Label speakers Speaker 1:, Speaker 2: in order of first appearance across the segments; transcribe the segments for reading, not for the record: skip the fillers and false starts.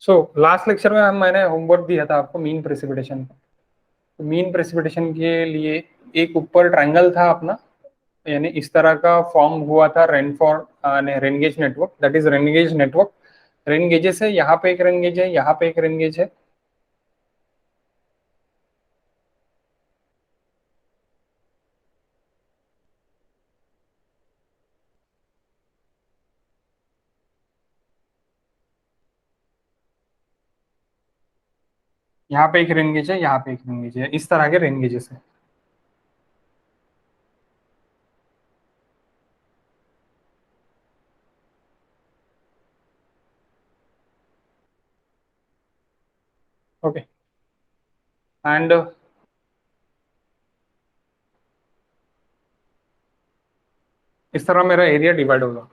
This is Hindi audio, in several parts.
Speaker 1: सो लास्ट लेक्चर में मैंने होमवर्क दिया था आपको मीन प्रेसिपिटेशन। तो मीन प्रेसिपिटेशन के लिए एक ऊपर ट्रायंगल था अपना, यानी इस तरह का फॉर्म हुआ था rain gauge network, that is rain gauge network. Rain gauges है, यहाँ पे एक रेन गेज है, यहाँ पे एक रेन गेज है। यहाँ पे एक रेन गेज है, यहाँ पे एक रेन गेज है, इस तरह के रेन गेजेस है। ओके एंड इस तरह मेरा एरिया डिवाइड होगा।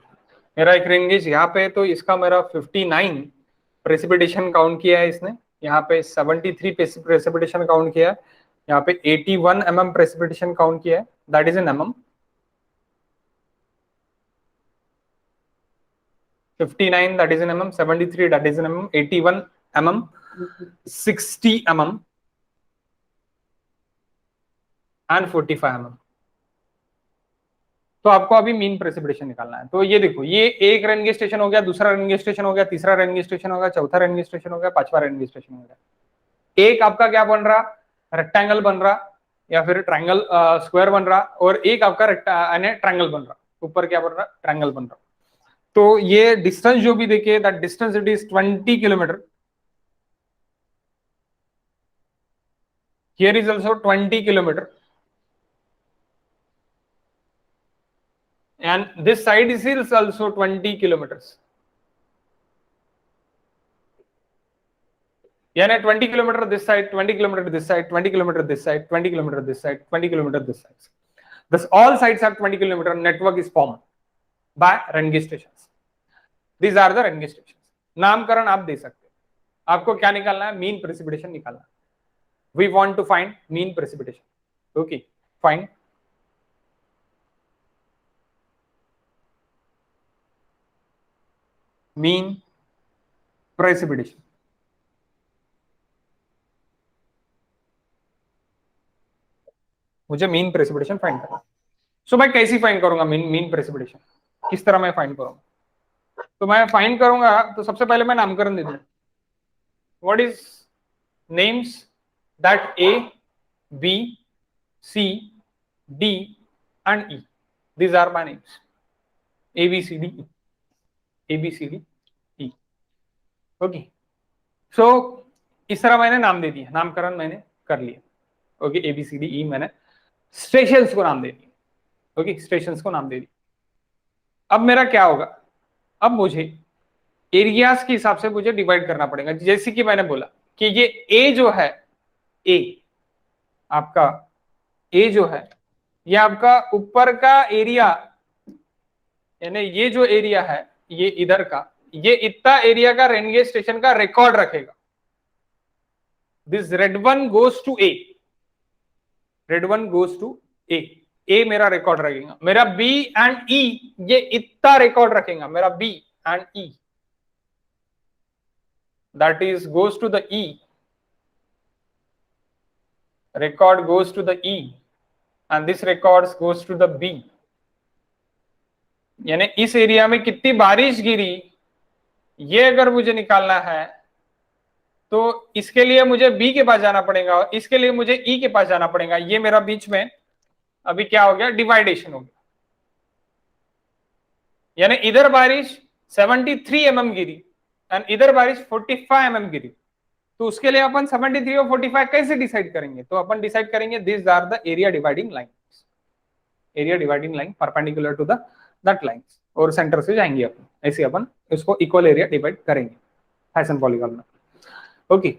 Speaker 1: मेरा एक रेन गेज यहाँ पे है, तो इसका मेरा 59 प्रेसिपिटेशन काउंट किया है इसने। यहाँ पे 73 प्रेसिपिटेशन काउंट किया है। यहाँ पे 81 mm प्रेसिपिटेशन काउंट किया है, that is in mm। 59 that is in mm, 73 that is in mm, 81 mm, 60 mm and 45 mm। तो आपको अभी मीन प्रेसिपिटेशन निकालना है। तो ये देखो, ये एक रेनगे स्टेशन हो गया, दूसरा रेनगे स्टेशन हो गया, तीसरा रेनगे स्टेशन हो गया, चौथा रेनगे स्टेशन हो गया, पांचवा रेनगे स्टेशन हो गया। एक आपका क्या बन रहा, रेक्टेंगल बन रहा, या फिर ट्रायंगल स्क्वायर बन रहा, और एक आपका ट्रायंगल बन रहा। ऊपर क्या बन रहा, ट्रायंगल बन रहा। तो ये डिस्टेंस जो भी देखिए, that distance it is 20 kilometre. Here is also 20 kilometre, and this side is also 20 kilometers, यानी 20 kilometre this side, 20 kilometre this side, 20 kilometre this side, 20 kilometre this side, 20 kilometre this side. Thus all sides are 20 kilometer network is formed by Renge stations. These are the Renge stations. नामकरण आप दे सकते हैं। आपको क्या निकालना है, मीन प्रेसिपिटेशन निकालना है। We want to find mean precipitation. Okay, fine. Mean precipitation. मुझे मीन प्रेसिपिटेशन फाइंड करना। सो मैं कैसी फाइंड करूंगा मीन प्रेसिपिटेशन, किस तरह मैं फाइंड करूंगा? तो मैं फाइंड करूंगा, तो सबसे पहले मैं नामकरण दे दूं। What is names that A B C D and E, these are my names, A B C D E, A B C D E. Okay, so इस तरह मैंने नाम दे दिया, नामकरण मैंने कर लिया। Okay, A B C D E मैंने स्टेशंस को नाम दे दिया। ओके, स्टेशंस को नाम दे दिया। अब मेरा क्या होगा, अब मुझे एरियाज के हिसाब से मुझे डिवाइड करना पड़ेगा। जैसे कि मैंने बोला कि ये ए जो है, ए आपका ए जो है, ये आपका ऊपर का एरिया, यानी ये जो एरिया है, ये इधर का, ये इतना एरिया का रेनगे स्टेशन का रिकॉर्ड रखेगा। This red one goes to A, red one goes to A, A मेरा रिकॉर्ड रखेगा। मेरा बी एंड ई ये इतना रिकॉर्ड रखेगा, मेरा B and E, that is goes to the E, record goes to the E and this records goes to the B। यानी इस एरिया में कितनी बारिश गिरी, ये अगर मुझे निकालना है तो इसके लिए मुझे बी के पास जाना पड़ेगा और इसके लिए मुझे ई के पास जाना पड़ेगा। ये मेरा बीच में अभी क्या हो गया, डिवाइडेशन हो गया। यानी इधर बारिश 73 mm गिरी एंड इधर बारिश 45 mm गिरी। तो उसके लिए अपन 73 और 45 कैसे डिसाइड करेंगे? तो अपन डिसाइड करेंगे this are the area dividing lines, area dividing line perpendicular to the that lines, और सेंटर से जाएंगे अपन, ऐसे अपन इसको इक्वल एरिया डिवाइड करेंगे हाइसन पॉलीगॉन में। ओके,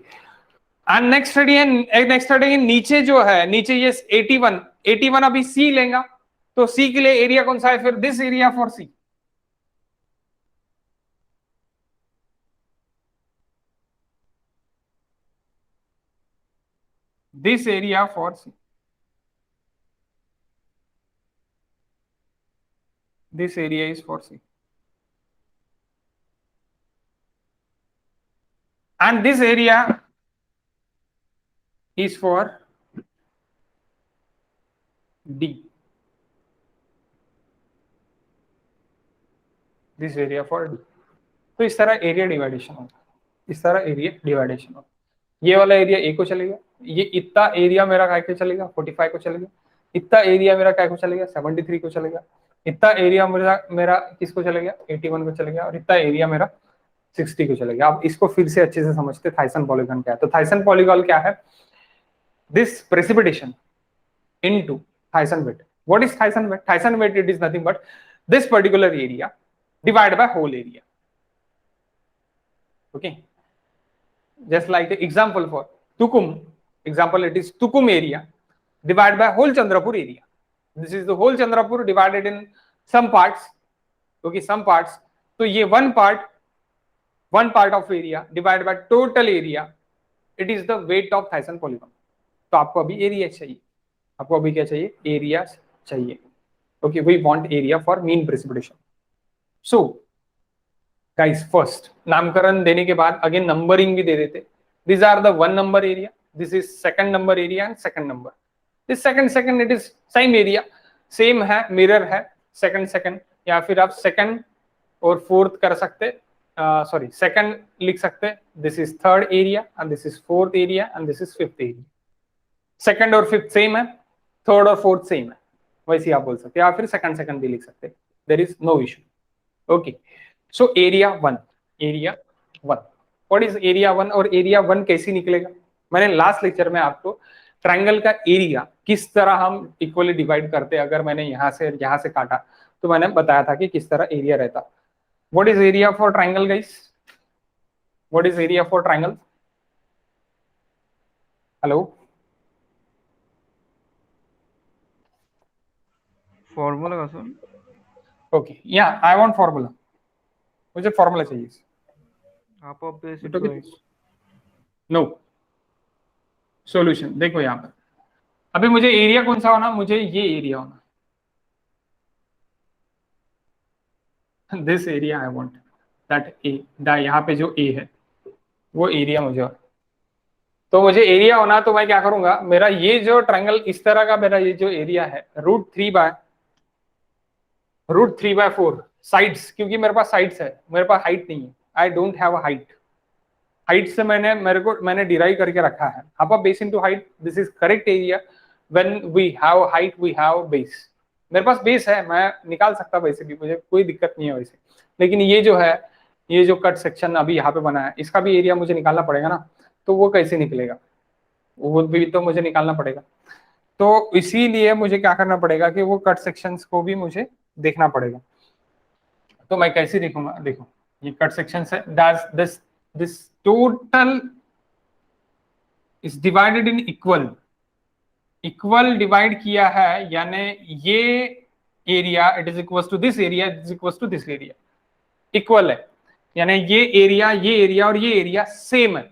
Speaker 1: एंड नेक्स्ट स्टडी नीचे जो है, नीचे ये 81 अभी सी लेगा, तो सी के लिए एरिया कौन सा है फिर, this area for C, this area for C, this area is for C। and this area is for D. This area for D. तो इस तरह एरिया डिवाइडेशन होगा, इस तरह एरिया डिवाइडेशन होगा। ये वाला एरिया ए को चलेगा, ये इतना एरिया मेरा काय को चलेगा 45 को चलेगा, इतना एरिया मेरा काय को चलेगा 73 को चलेगा, इतना एरिया मेरा मेरा किसको चलेगा 81 को चलेगा, और इतना एरिया मेरा 60 को चलेगा। अब इसको फिर से अच्छे से समझते थाइसन पॉलीगॉन क्या है। तो थाइसन पॉलीगॉन क्या है? This precipitation into Thiessen weight. What is Thiessen weight? Thiessen weight it is nothing but this particular area divided by whole area. Okay, just like the example for Tukum example, it is Tukum area divided by whole Chandrapur area. This is the whole Chandrapur divided in some parts. Okay, some parts. तो ये one part of area divided by total area, it is the weight of Thyssen polygon. तो आपको अभी एरिया चाहिए, आपको अभी क्या चाहिए? एरिया चाहिए। Okay, we want area for mean precipitation. So guys, first नामकरण देने के बाद अगेन नंबरिंग भी दे देते। These are the one number area, this is second number area and second number. This second it is same area, same है, मिरर है, second या फिर आप second और fourth कर सकते, sorry second लिख सकते। This is third area and this is fourth area and this is fifth area. Second और fifth सेम है, third और fourth सेम है, वैसे आप बोल सकते, या फिर second भी लिख सकते। There is no issue. Okay. So area 1, area 1, what is area 1 और area 1 कैसे निकलेगा? मैंने लास्ट लेक्चर में आपको ट्रायंगल का एरिया किस तरह हम इक्वली डिवाइड करते, अगर मैंने यहाँ से काटा तो मैंने बताया था कि किस तरह एरिया रहता। What is area for triangle guys? What is area for triangle? Hello,
Speaker 2: formula का सर?
Speaker 1: ओके, या आई वांट फॉर्मूला, मुझे फॉर्मूला चाहिए।
Speaker 2: आप बेस इट
Speaker 1: नो सॉल्यूशन। देखो यहाँ पर अभी मुझे एरिया कौन सा होना? मुझे ये एरिया होना, this area I want that A, यहाँ पे जो ए है वो एरिया मुझे होना। तो मुझे एरिया होना, तो मैं क्या करूंगा, मेरा ये जो ट्रायंगल इस तरह का, मेरा ये जो एरिया है √3/4 साइड्स, क्योंकि मेरे पास साइड्स है, मेरे पास हाइट नहीं है, I don't have a height. Height से मैंने डिराइव करके रखा है, half of base into height, this is correct area. When we have height we have base. मेरे पास बेस है, मैं निकाल सकता वैसे भी, मुझे कोई दिक्कत नहीं है वैसे। लेकिन ये जो है, ये जो कट सेक्शन अभी यहाँ पे बना है, इसका भी एरिया मुझे निकालना पड़ेगा ना, तो वो कैसे निकलेगा? वो भी तो मुझे निकालना पड़ेगा। तो इसीलिए मुझे क्या करना पड़ेगा कि वो कट सेक्शंस को भी मुझे देखना पड़ेगा। तो मैं कैसे देखूंगा? देखो ये कट सेक्शन है, this total is divided in equal divide किया है, यानी ये area it is equal to this area, it is equal to this area, equal है, यानी ये एरिया और ये एरिया सेम है।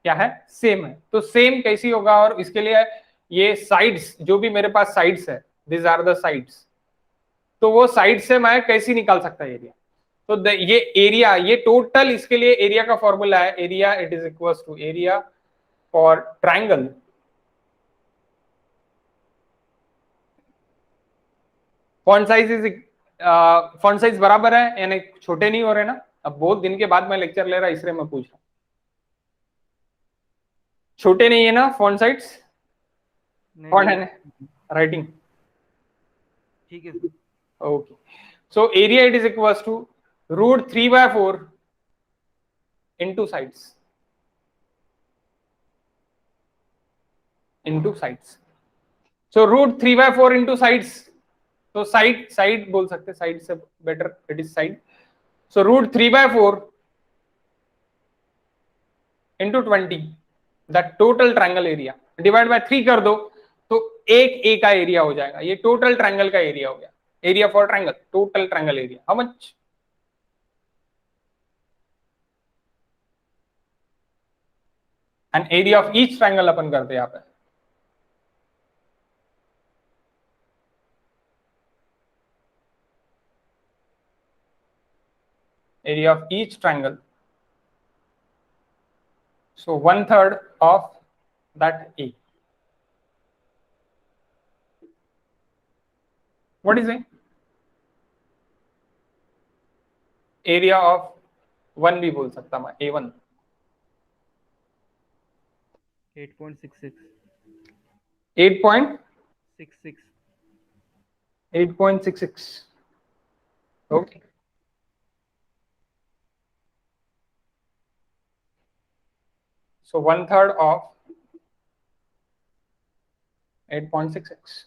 Speaker 1: क्या है? सेम है। तो सेम कैसी होगा? और इसके लिए ये साइड्स, जो भी मेरे पास साइड्स है, दिस आर द साइड्स, तो वो साइड से मैं कैसे निकाल सकता है एरिया? तो ये एरिया, ये टोटल, इसके लिए एरिया का फॉर्मूला है, area it is equal to area for triangle font size बराबर है, यानी छोटे नहीं हो रहे ना। अब बहुत दिन के बाद मैं लेक्चर ले रहा, इसलिए मैं पूछ रहा हूं, छोटे नहीं है ना फॉन्ट साइज? फॉन्ट है राइटिंग
Speaker 2: ठीक है।
Speaker 1: Okay, so area it is equal to √3/4 into sides. So √3/4 into sides. तो साइड बोल सकते, साइड से better, it is side. So √3/4 into 20, the total triangle area, divide by 3 कर दो तो एक ए का एरिया हो जाएगा। ये टोटल ट्रायंगल का एरिया हो गया, area for triangle, total triangle area how much? And area of each triangle अपन करते हैं यहाँ पे, area of each triangle So 1/3 of that A. What is A? Area of 1 भी बोल सकता मैं, A1.
Speaker 2: 8.66.
Speaker 1: 8.66.
Speaker 2: 66.
Speaker 1: Okay. So 1/3 of 8.66.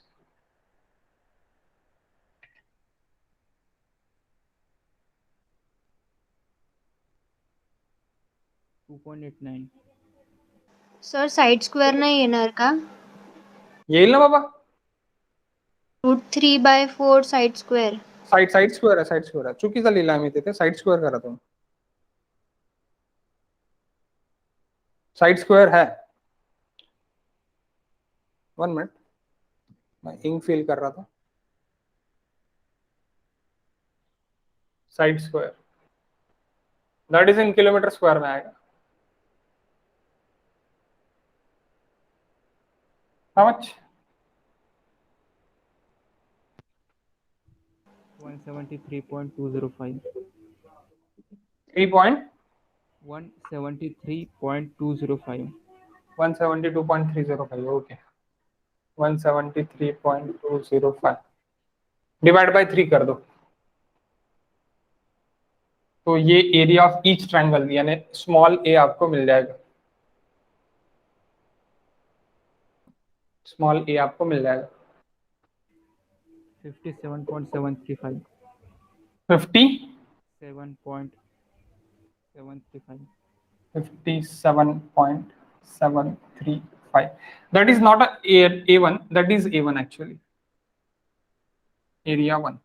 Speaker 2: 2.89.
Speaker 3: Sir side square नाही येणार का?
Speaker 1: येईल ना बाबा.
Speaker 3: √3/4 साईड स्क्वेअर.
Speaker 1: साइड स्क्वेअर आहे, साइड स्क्वेअर आहे. चुकीचा लिहिला मी तिथे. साइड स्क्वेअर करा तुम्ही. साइड स्क्वेअर है. 1 मिनट, मैं इंक फिल कर रहा था. Side square that is in kilometre square में आएगा. How much?
Speaker 2: 173.205.
Speaker 1: 173.205.
Speaker 2: 173.205.
Speaker 1: Okay. 173.205 divide by 3 कर दो. तो ये एरिया ऑफ ईच ट्रायंगल यानी स्मॉल ए आपको मिल जाएगा. स्मॉल ए आपको मिल जाएगा
Speaker 2: 57.735.
Speaker 1: 57.735.
Speaker 2: 7.735.
Speaker 1: That is not A1, that is A1 actually. Area 1.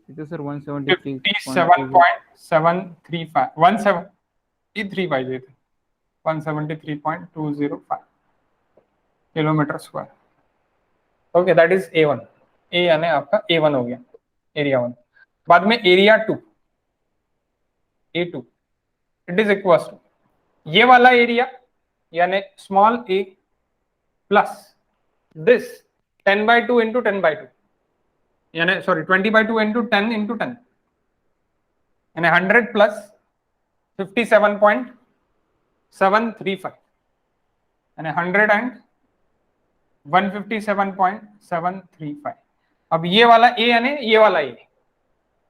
Speaker 2: It is sir 173.
Speaker 1: 57.735. 173 पाहिजे इथे. 173.205 kilometre square. Okay, that is A1. A यानी आपका A1 हो गया, एरिया 1. बाद में area 2, A2, it is equal to ये वाला एरिया यानी small A plus this 10/2 into 10/2 यानी सॉरी 20/2 इंटू 10 इंटू 10 यानी 100 प्लस 57.735 यानी 100 एंड 157.735. अब ये वाला ए यानी ये वाला ए,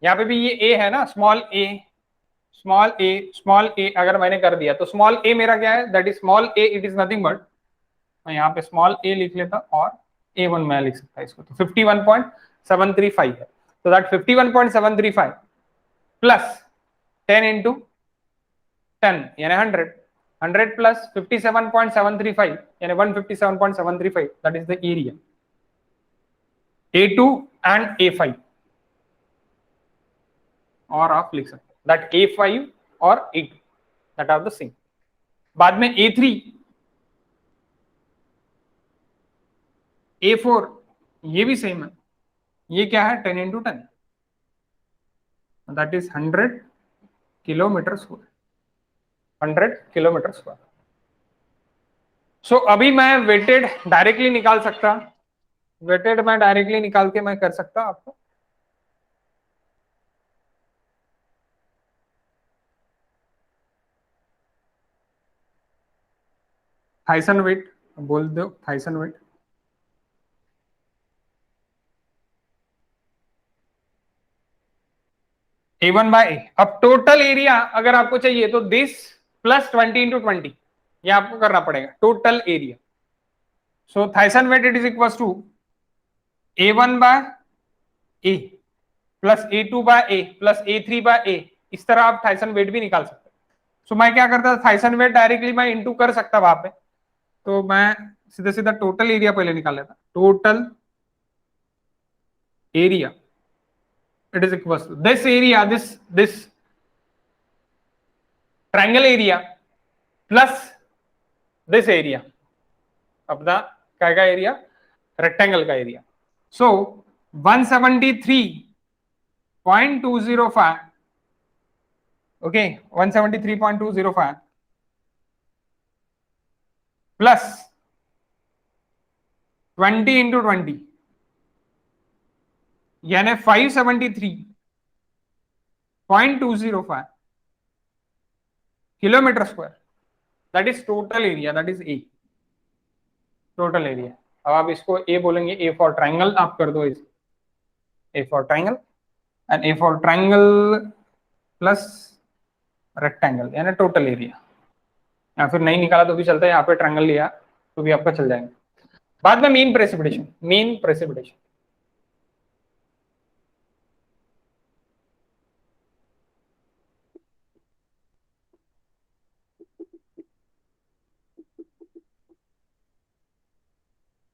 Speaker 1: यहाँ पे भी ये ए है ना, स्मॉल ए स्मॉल ए स्मॉल ए. अगर मैंने कर दिया तो स्मॉल ए मेरा क्या है, that is small A. It is nothing but, मैं यहाँ पे स्मॉल ए लिख लेता और A1 मैं लिख सकता इसको. तो 51.735 है. तो दैट 51.735 प्लस 10 इंटू 10 यानी 100. 100 प्लस 57.735 यानी 157.735. That is the area. A2 and A5 और आप लिख सकते हैं दैट A5 और A2 that are the same. बाद में A3 A4 ये भी सेम है. ये क्या है, 10 into 10 that is 100 kilometre square. 100 kilometre square. So अभी मैं वेटेड डायरेक्टली निकाल सकता, वेटेड मैं डायरेक्टली निकाल के मैं कर सकता आपको. थाइसन वेट बोल दो, थाइसन वेट. A1 बाय ए. अब टोटल एरिया अगर आपको चाहिए तो दिस प्लस 20 इंटू 20 ये आपको करना पड़ेगा total area. So Thiessen weight it is equal to A1 by A plus A2 by A plus A3 by A. इस तरह आप थाइसन वेट भी निकाल सकते हैं. सो मैं क्या करता था, थाइसन वेट डायरेक्टली मैं इंटू कर सकता वहां पे. तो मैं सीधा सीधा टोटल एरिया पहले निकाल लेता. Total area it is equals to this area, this triangle area plus this area अपना क्या का एरिया, रेक्टेंगल का एरिया. सो 173.205 ओके 173.205 प्लस 20 इंटू 20 यानी 573.205 kilometre square, that is total area, that is a, total area. अब आप इसको ए बोलेंगे, ए फॉर ट्राइंगल आप कर दो इसे, A for triangle and A for triangle plus rectangle यानी टोटल एरिया, या फिर नहीं निकाला तो भी चलता है, यहाँ पे ट्राइंगल लिया तो भी आपका चल जाएगा। बाद में mean precipitation, mean precipitation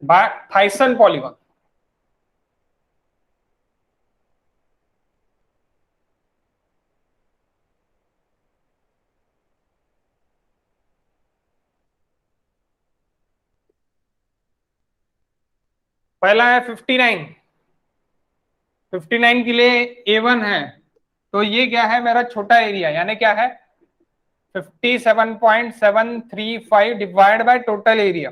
Speaker 1: by Thiessen polygon. पहला है 59, 59 के लिए A1 है, तो ये क्या है मेरा छोटा एरिया, यानी क्या है 57.735 divide by total area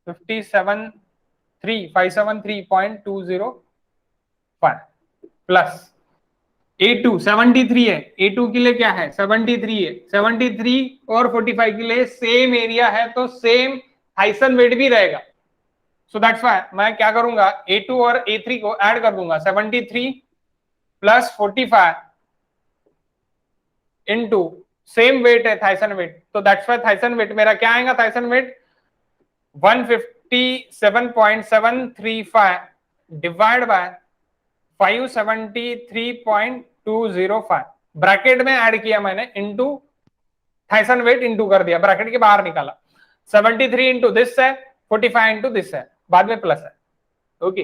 Speaker 1: 573.205 plus A2 73 है, A2 के लिए क्या है 73 है, 73 और 45 के लिए सेम एरिया है तो सेम हाइसन वेट भी रहेगा। सो दैट्स व्हाई मैं क्या करूंगा A2 और A3 को ऐड कर दूंगा, 73 प्लस 45 इनटू सेम वेट है थाइसन वेट, तो दैट्स व्हाई थाइसन वेट मेरा क्या आएगा, Thiessen weight 157.735 divide by 573.205 bracket में ऐड किया मैंने, इनटू थाइसन वेट इनटू कर दिया, ब्रैकेट के बाहर निकाला, 73 इंटू दिस है, 45 इंटू दिस है, बाद में प्लस है। ओके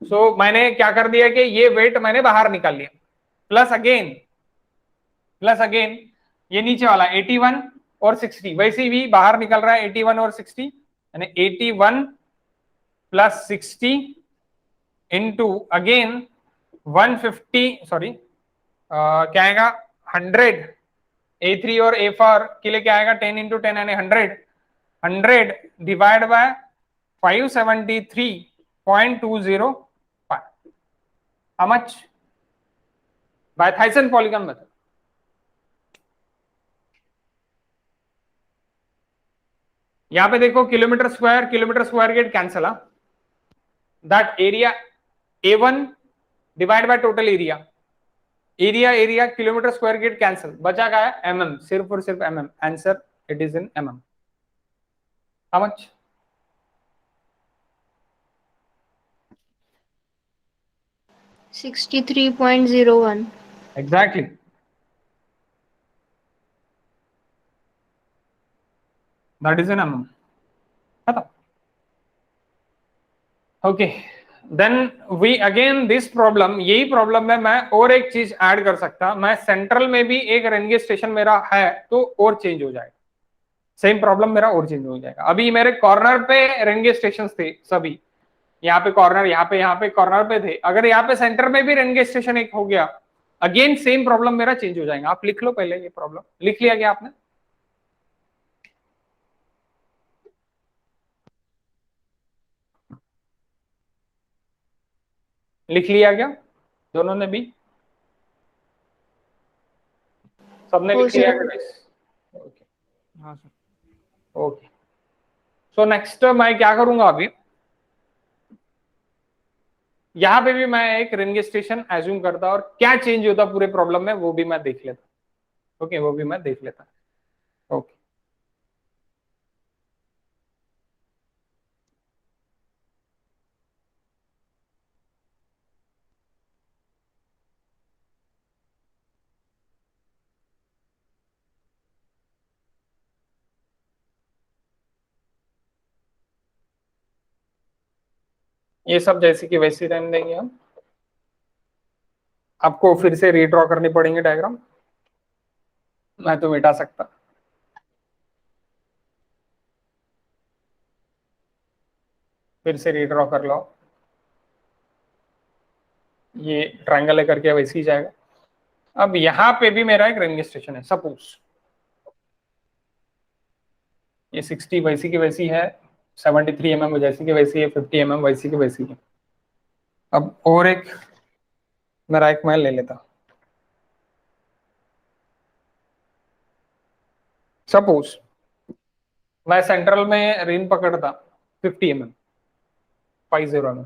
Speaker 1: सो मैंने क्या कर दिया कि ये वेट मैंने बाहर निकाल लिया, प्लस अगेन ये नीचे वाला 81 और 60 वैसे भी बाहर निकल रहा है, 81 और 60 यानी 81 प्लस 60 इंटू अगेन 150 सॉरी क्या आएगा 100, A3 और A4 के लिए क्या आएगा 10 इंटू 10 यानी 100 divide by 573.205 how much by Thiessen polygon method. यहां पे देखो kilometre square get cancel, that area A1 divide by total area kilometre square get cancel, बचा क्या है mm, सिर्फ और सिर्फ mm, answer it is in mm। How much
Speaker 3: 63.01।
Speaker 1: Exactly, that is in mm। खत्म। Okay then we again this problem, यही प्रॉब्लम में मैं और एक चीज ऐड कर सकता, मैं सेंट्रल में भी एक रेनगे स्टेशन मेरा है तो और चेंज हो जाएगा, सेम प्रॉब्लम मेरा और चेंज हो जाएगा। अभी मेरे कॉर्नर पे रेनगे स्टेशन थे सभी, यहाँ पे कॉर्नर, यहाँ पे कॉर्नर पे थे, अगर यहाँ पे सेंटर में भी रेनगे स्टेशन एक हो गया, अगेन सेम प्रॉब्लम मेरा चेंज हो जाएगा। आप लिख लो पहले, ये प्रॉब्लम लिख लिया क्या आपने? लिख लिया क्या दोनों ने भी? सबने
Speaker 3: हो
Speaker 1: लिख लिया
Speaker 3: सर।
Speaker 1: क्या? ओके
Speaker 2: हाँ सर।
Speaker 1: ओके सो नेक्स्ट मैं क्या करूंगा, अभी यहां पे भी मैं एक रेनगे स्टेशन एज्यूम करता और क्या चेंज होता पूरे प्रॉब्लम में वो भी मैं देख लेता। ओके वो भी मैं देख लेता। ओके ये सब जैसे कि वैसे रहने देंगे हम, आपको फिर से रीड्रॉ करनी पड़ेंगे डायग्राम, मैं तो मिटा सकता, फिर से रीड्रॉ कर लो, ये ट्रायंगल है करके वैसे ही जाएगा। अब यहाँ पे भी मेरा एक रेंज स्टेशन है, सपोज ये 60 वैसी की वैसी है, 73 mm जैसी की वैसी है, 50 mm वैसी की वैसी है। अब और एक मेरा एक मैं ले लेता, सपोज मैं सेंट्रल में रेन पकड़ता 50 mm, 50 mm,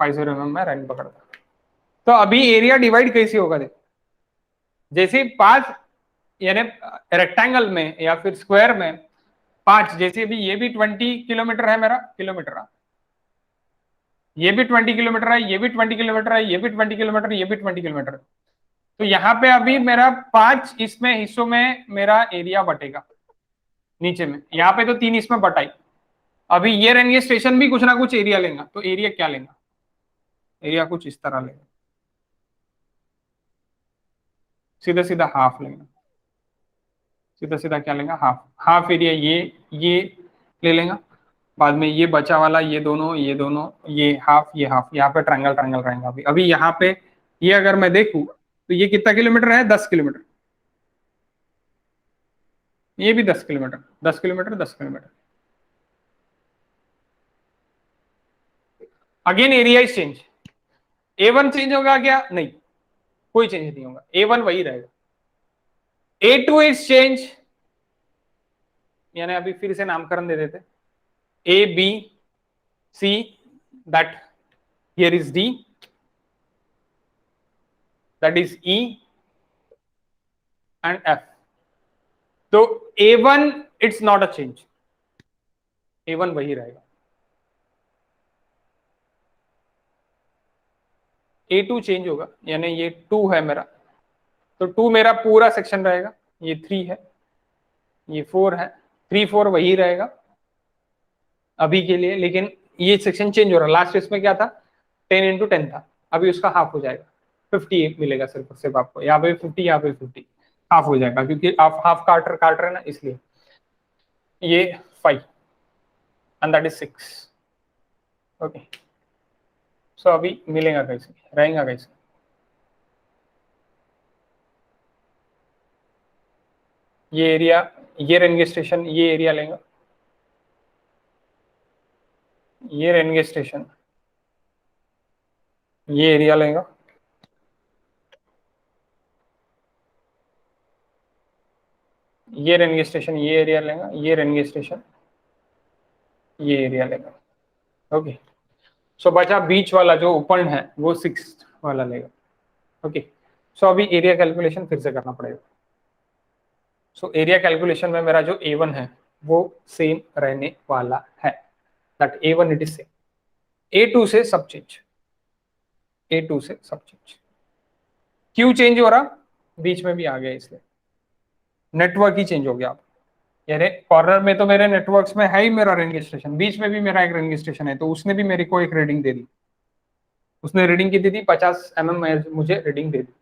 Speaker 1: 50 mm में रेन पकड़ता। तो अभी एरिया डिवाइड कैसे होगा देख, जैसे 5 यानी रेक्टेंगल में या फिर स्क्वायर में 5, जैसे अभी ये भी 20 किलोमीटर है मेरा, किलोमीटर है, ये भी 20 किलोमीटर है, ये भी 20 किलोमीटर है, ये भी 20 किलोमीटर, ये भी 20 किलोमीटर। तो यहाँ पे अभी मेरा 5 इसमें हिस्सों में मेरा एरिया बटेगा नीचे में, यहाँ पे तो 3 इसमें बटाई। अभी ये रेंगे स्टेशन भी कुछ ना कुछ एरिया लेगा, तो एरिया क्या लेगा, एरिया कुछ इस तरह लेगा, सीधा सीधा हाफ लेगा, सीधा सीधा क्या लेगा, हाफ। हाफ एरिया ये ले लेगा, बाद में ये बचा वाला ये दोनों ये हाफ ये हाफ, यहाँ पे ट्रायंगल ट्रायंगल रहेगा। अभी यहाँ पे ये अगर मैं देखूं तो ये कितना किलोमीटर है, 10 किलोमीटर, ये भी 10 kilometre, 10 kilometre, 10 kilometre. Again area is change, A1 change होगा क्या, नहीं, कोई चेंज नहीं होगा, A1 वही रहेगा। A2 इज चेंज, यानी अभी फिर से नामकरण दे देते, A B C, that here is D, that is E and F। तो A1 it's not a change, A1 वही रहेगा। A2 चेंज होगा, यानी ये 2 है मेरा, तो 2 मेरा पूरा सेक्शन रहेगा, ये 3 है, ये 4 है, 3 4 वही रहेगा अभी के लिए, लेकिन ये सेक्शन चेंज हो रहा है। लास्ट इसमें क्या था, 10 × 10 था, अभी उसका हाफ हो जाएगा, 50 मिलेगा सिर्फ आपको, यहाँ पे 50, यहाँ पे 50, हाफ हो जाएगा, क्योंकि आप हाफ काट रहे हैं ना, इसलिए। ये 5 एंड दैट इज 6। ओके, सो अभी मिलेगा कैसे, रहेगा कैसे, ये एरिया, ये रेंगे स्टेशन, ये एरिया लेगा, ये रेंगे स्टेशन, ये एरिया लेगा, ये रेंगे स्टेशन, ये एरिया लेगा, ये रेंगे स्टेशन, ये एरिया लेगा। ओके, सो बचा बीच वाला जो ओपन है वो 6 वाला लेगा। ओके, सो अभी एरिया कैलकुलेशन फिर से करना पड़ेगा। सो एरिया कैलकुलेशन में मेरा जो A1 है वो सेम रहने वाला है, that A1 it is same. A2 से सब चेंज, A2 से सब चेंज, क्यों चेंज हो रहा, बीच में भी आ गया इसलिए, नेटवर्क ही चेंज हो गया। यानी कॉर्नर में तो मेरे नेटवर्क्स में है ही मेरा रेंगे स्टेशन, बीच में भी मेरा एक रेंगे स्टेशन है, तो उसने भी मेरे को एक रीडिंग दे दी, उसने रीडिंग की थी 50 mm मुझे रीडिंग दे दी,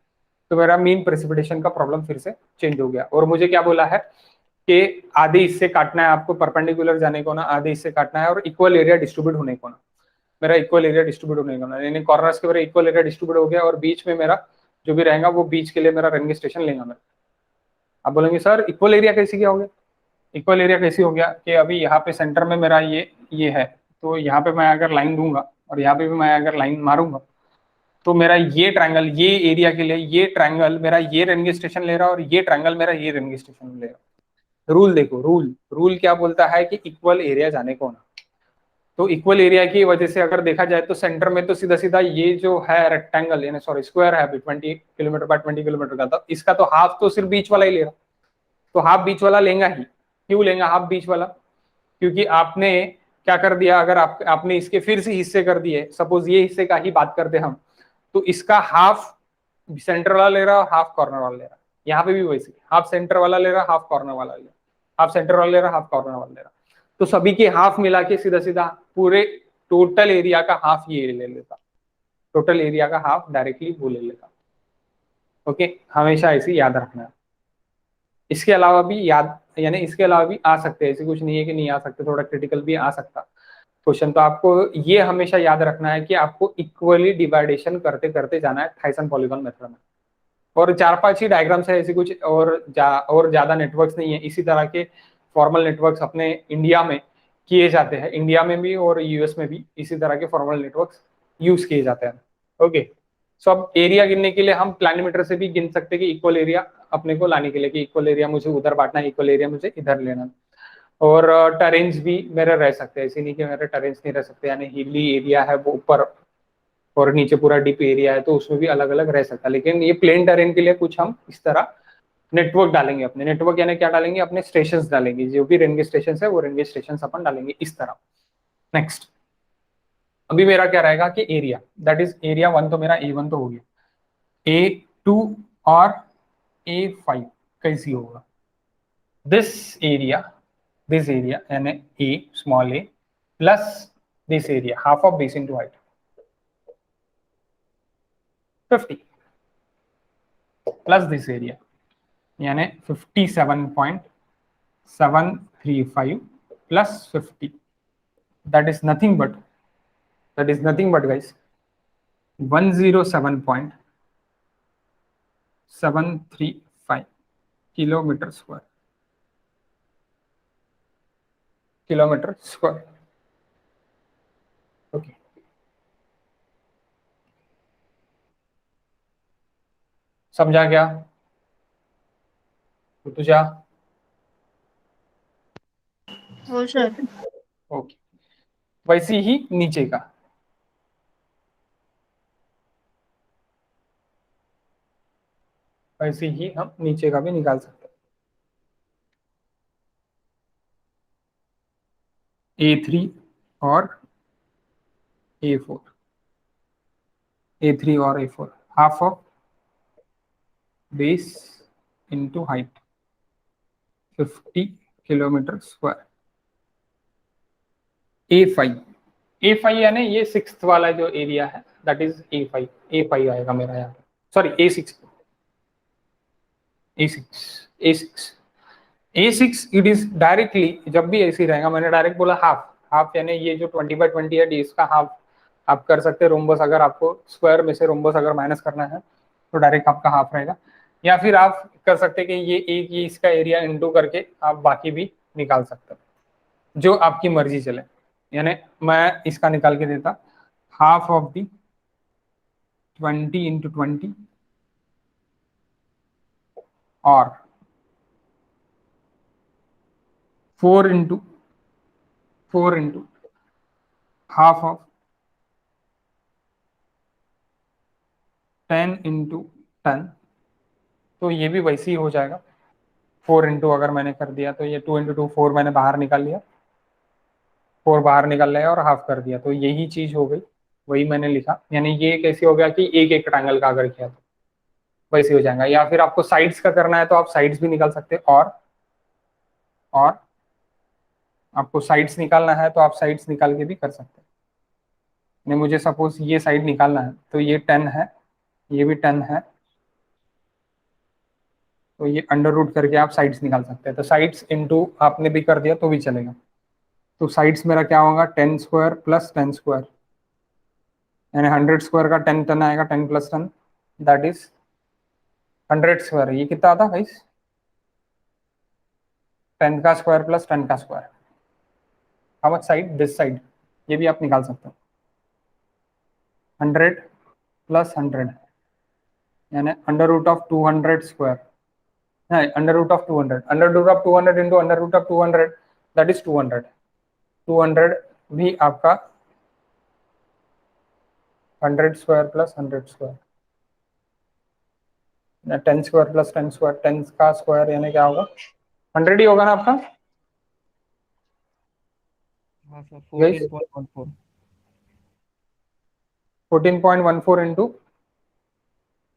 Speaker 1: तो मेरा मीन प्रेसिपिटेशन का प्रॉब्लम फिर से चेंज हो गया। और मुझे क्या बोला है कि आधे हिस्से काटना है आपको, परपेंडिकुलर जाने को ना, आधे हिस्से काटना है और इक्वल एरिया डिस्ट्रीब्यूट होने को ना, मेरा इक्वल एरिया डिस्ट्रीब्यूट होने को ना, यानी कॉर्नर्स के मेरा इक्वल एरिया डिस्ट्रीब्यूट हो गया, और बीच में मेरा जो भी रहेगा वो बीच के लिए मेरा रेंगे स्टेशन लेगा मेरा। आप बोलेंगे सर इक्वल एरिया कैसे क्या हो गया, इक्वल एरिया कैसे हो गया कि अभी यहाँ पे सेंटर में मेरा ये है, तो यहाँ पे मैं अगर लाइन दूंगा और यहाँ पे भी मैं अगर लाइन मारूंगा, तो मेरा ये ट्रायंगल, ये एरिया के लिए ये ट्रायंगल मेरा ये रेंगे स्टेशन ले रहा है, और ये ट्रायंगल मेरा ये रेंगे स्टेशन ले रहा है। रूल देखो, रूल क्या बोलता है कि इक्वल एरिया जाने को ना, तो इक्वल एरिया की वजह से अगर देखा जाए तो सेंटर में तो सीधा सीधा ये जो है रेक्टेंगल, यानी सॉरी स्क्वायर है 20 किलोमीटर बाय 20 किलोमीटर का, तो इसका तो हाफ तो सिर्फ बीच वाला ही ले रहा, तो हाफ बीच वाला लेगा ही। क्यों लेगा हाफ बीच वाला, क्योंकि आपने क्या कर दिया, अगर आपने इसके फिर से हिस्से कर दिए, सपोज ये हिस्से का ही बात करते हम, तो इसका हाफ सेंटर वाला ले रहा है, हाफ कॉर्नर वाला ले रहा है। यहाँ पे भी वैसे हाफ सेंटर वाला ले रहा, हाफ कॉर्नर वाला ले रहा, हाफ सेंटर वाला ले रहा, हाफ कॉर्नर वाला ले रहा, तो सभी के हाफ मिला के सीधा सीधा पूरे टोटल एरिया का हाफ ये ले लेता, टोटल एरिया का हाफ डायरेक्टली वो ले लेता। ओके, हमेशा ऐसे याद रखना है। इसके अलावा भी याद, यानी इसके अलावा भी आ सकते हैं, ऐसे कुछ नहीं है कि नहीं आ सकते, थोड़ा क्रिटिकल भी आ सकता, क्वेश्चन। तो आपको ये हमेशा याद रखना है कि आपको इक्वली डिवाइडेशन करते करते जाना है थाइसन पॉलीगॉन मेथड में। और 4-5 ही डायग्राम्स है, ऐसी कुछ और ज्यादा नेटवर्क्स नहीं है। इसी तरह के फॉर्मल नेटवर्क्स अपने इंडिया में किए जाते हैं, इंडिया में भी और यूएस में भी इसी तरह के फॉर्मल नेटवर्क्स यूज किए जाते हैं। ओके, सो अब एरिया गिनने के लिए हम प्लानिमीटर से भी गिन सकते हैं कि इक्वल एरिया अपने को लाने के लिए, कि इक्वल एरिया मुझे उधर बांटना है, इक्वल एरिया मुझे इधर लेना। और टरेंस भी मेरे रह सकते हैं, ऐसे नहीं कि मेरे टरेंस नहीं रह सकते, यानी हिली एरिया है वो ऊपर और नीचे पूरा डीप एरिया है, तो उसमें भी अलग अलग रह सकता है। लेकिन ये प्लेन टेरेन के लिए कुछ हम इस तरह नेटवर्क डालेंगे, अपने नेटवर्क यानी क्या डालेंगे, अपने स्टेशंस डालेंगे, जो भी रेंगे स्टेशन है वो रेंगे स्टेशन अपन डालेंगे इस तरह। नेक्स्ट, अभी मेरा क्या रहेगा कि एरिया, दैट इज एरिया 1 तो मेरा A1 तो हो गया, A2 और A5 कैसी होगा, दिस एरिया यानी A small a plus this area half of base into height 50 plus this area यानी 57.735 plus 50, that is nothing but guys 107.735 kilometre square. Okay, समझा क्या तुझा?
Speaker 3: हो सर।
Speaker 1: ओके, वैसे ही नीचे का, वैसे ही हम नीचे का भी निकाल सकते हैं, A3 और A4, A3 और A4 half of base into height 50 kilometre square. A5 यानी ये 6th वाला जो एरिया है, दैट इज A5 आएगा मेरा यहाँ पे, sorry A6 it is directly, जब भी ऐसे रहेगा, मैंने डायरेक्ट बोला हाफ यानी ये जो 20/20 है इसका हाफ आप कर सकते हैं रोम्बस। अगर आपको स्क्वायर में से रोम्बस अगर माइनस करना है तो डायरेक्ट आपका हाफ रहेगा, या फिर आप कर सकते हैं कि ये इसका एरिया इंटू करके आप बाकी भी निकाल सकते हैं, जो आपकी मर्जी चले। यानी मैं इसका निकाल के देता, हाफ ऑफ दी 20 इंटू 20 और 4 इंटू हाफ ऑफ 10 इंटू 10, तो ये भी वैसे ही हो जाएगा। 4 इंटू अगर मैंने कर दिया तो ये 2 इंटू 2 4 मैंने बाहर निकाल लिया, 4 बाहर निकाल लिया और हाफ कर दिया, तो यही चीज हो गई, वही मैंने लिखा। यानी ये कैसे हो गया कि एक ट्रायंगल का अगर किया तो वैसे हो जाएगा। या फिर आपको साइड्स का करना है तो आप साइड्स भी निकाल सकते हैं, और आपको साइड्स निकालना है तो आप साइड्स निकाल के भी कर सकते हैं। नहीं, मुझे सपोज ये साइड निकालना है तो ये 10 है, ये भी 10 है, तो ये अंडर रूट करके आप साइड्स निकाल सकते हैं। तो साइड्स इनटू आपने भी कर दिया तो भी चलेगा। तो साइड्स मेरा क्या होगा, 10 स्क्वायर प्लस 10 स्क्वायर, यानी 100 स्क्वायर का 10 आएगा, 10 प्लस 10 दैट इज 100 स्क्वायर। ये कितना आता है 10 का स्क्वायर प्लस 10 का square, how much side, this side, ये भी आप निकाल सकते हो। 100 प्लस 100 यानी अंडर रूट ऑफ 200 स्क्वायर, नहीं under root of 200, under root of 200 into under root of 200 that is 200 भी आपका 100 square plus 100 square, 10 square plus 10 square, 10 का स्क्वायर यानी क्या होगा, 100 ही होगा ना आपका
Speaker 2: हाँ सर,
Speaker 1: गाइस।
Speaker 2: 14.14।
Speaker 1: 14.14 इंटू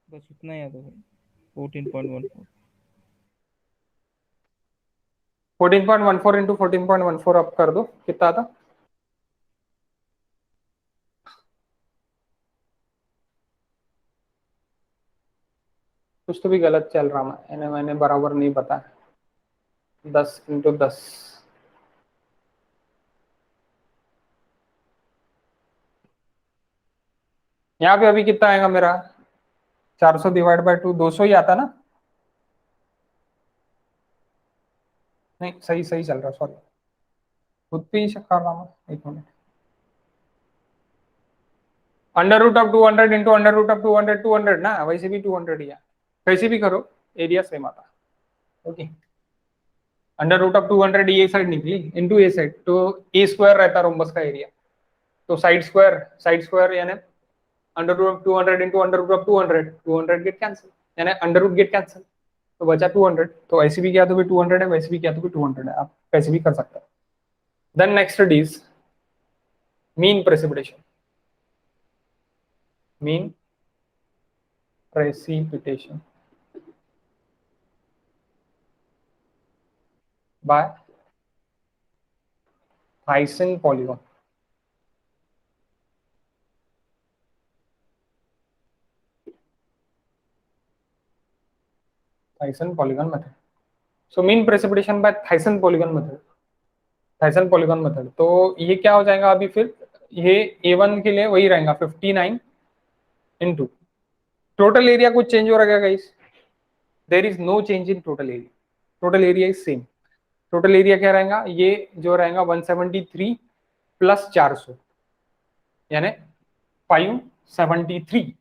Speaker 2: बस उतना ही आता है, 14.14।
Speaker 1: 14.14 इंटू 14.14 आप कर दो, कितना आता, कुछ तो भी गलत चल रहा मैंने बराबर नहीं बताया। 10 इंटू 10 यहाँ पे अभी कितना आएगा मेरा 400 डिवाइड बाय 2 200 ही आता ना, नहीं सही सही चल रहा, सॉरी खुद पे ही शक कर रहा हूँ, एक minute. Under root of 200 into under root of 200 200 ना, वैसे भी 200 ही है, कैसे भी करो एरिया सेम आता। ओके, अंडर रूट ऑफ 200 ये साइड निकली इंटू ए साइड, तो ए स्क्वायर रहता रोम्बस का एरिया, तो साइड स्क्वायर यानी under root of 200 into under root of 200 200 get cancel, यानी अंडर रूट गेट कैंसिल, तो बचा 200। तो ऐसे भी किया तो भी 200 है, वैसे भी किया तो भी 200 है, आप कैसे भी कर सकते हैं। Then next is mean precipitation, mean precipitation by Thiessen polygon. Thiessen polygon method, so mean precipitation by Thiessen polygon method, Thiessen polygon method. तो ये क्या हो जाएगा अभी फिर, ये A1 के लिए वही रहेगा 59 इंटू टोटल एरिया, कुछ चेंज हो रहा है, there is no change in total area, total area is same. Total area क्या रहेगा, ये जो रहेगा 173 प्लस 400 यानी 573।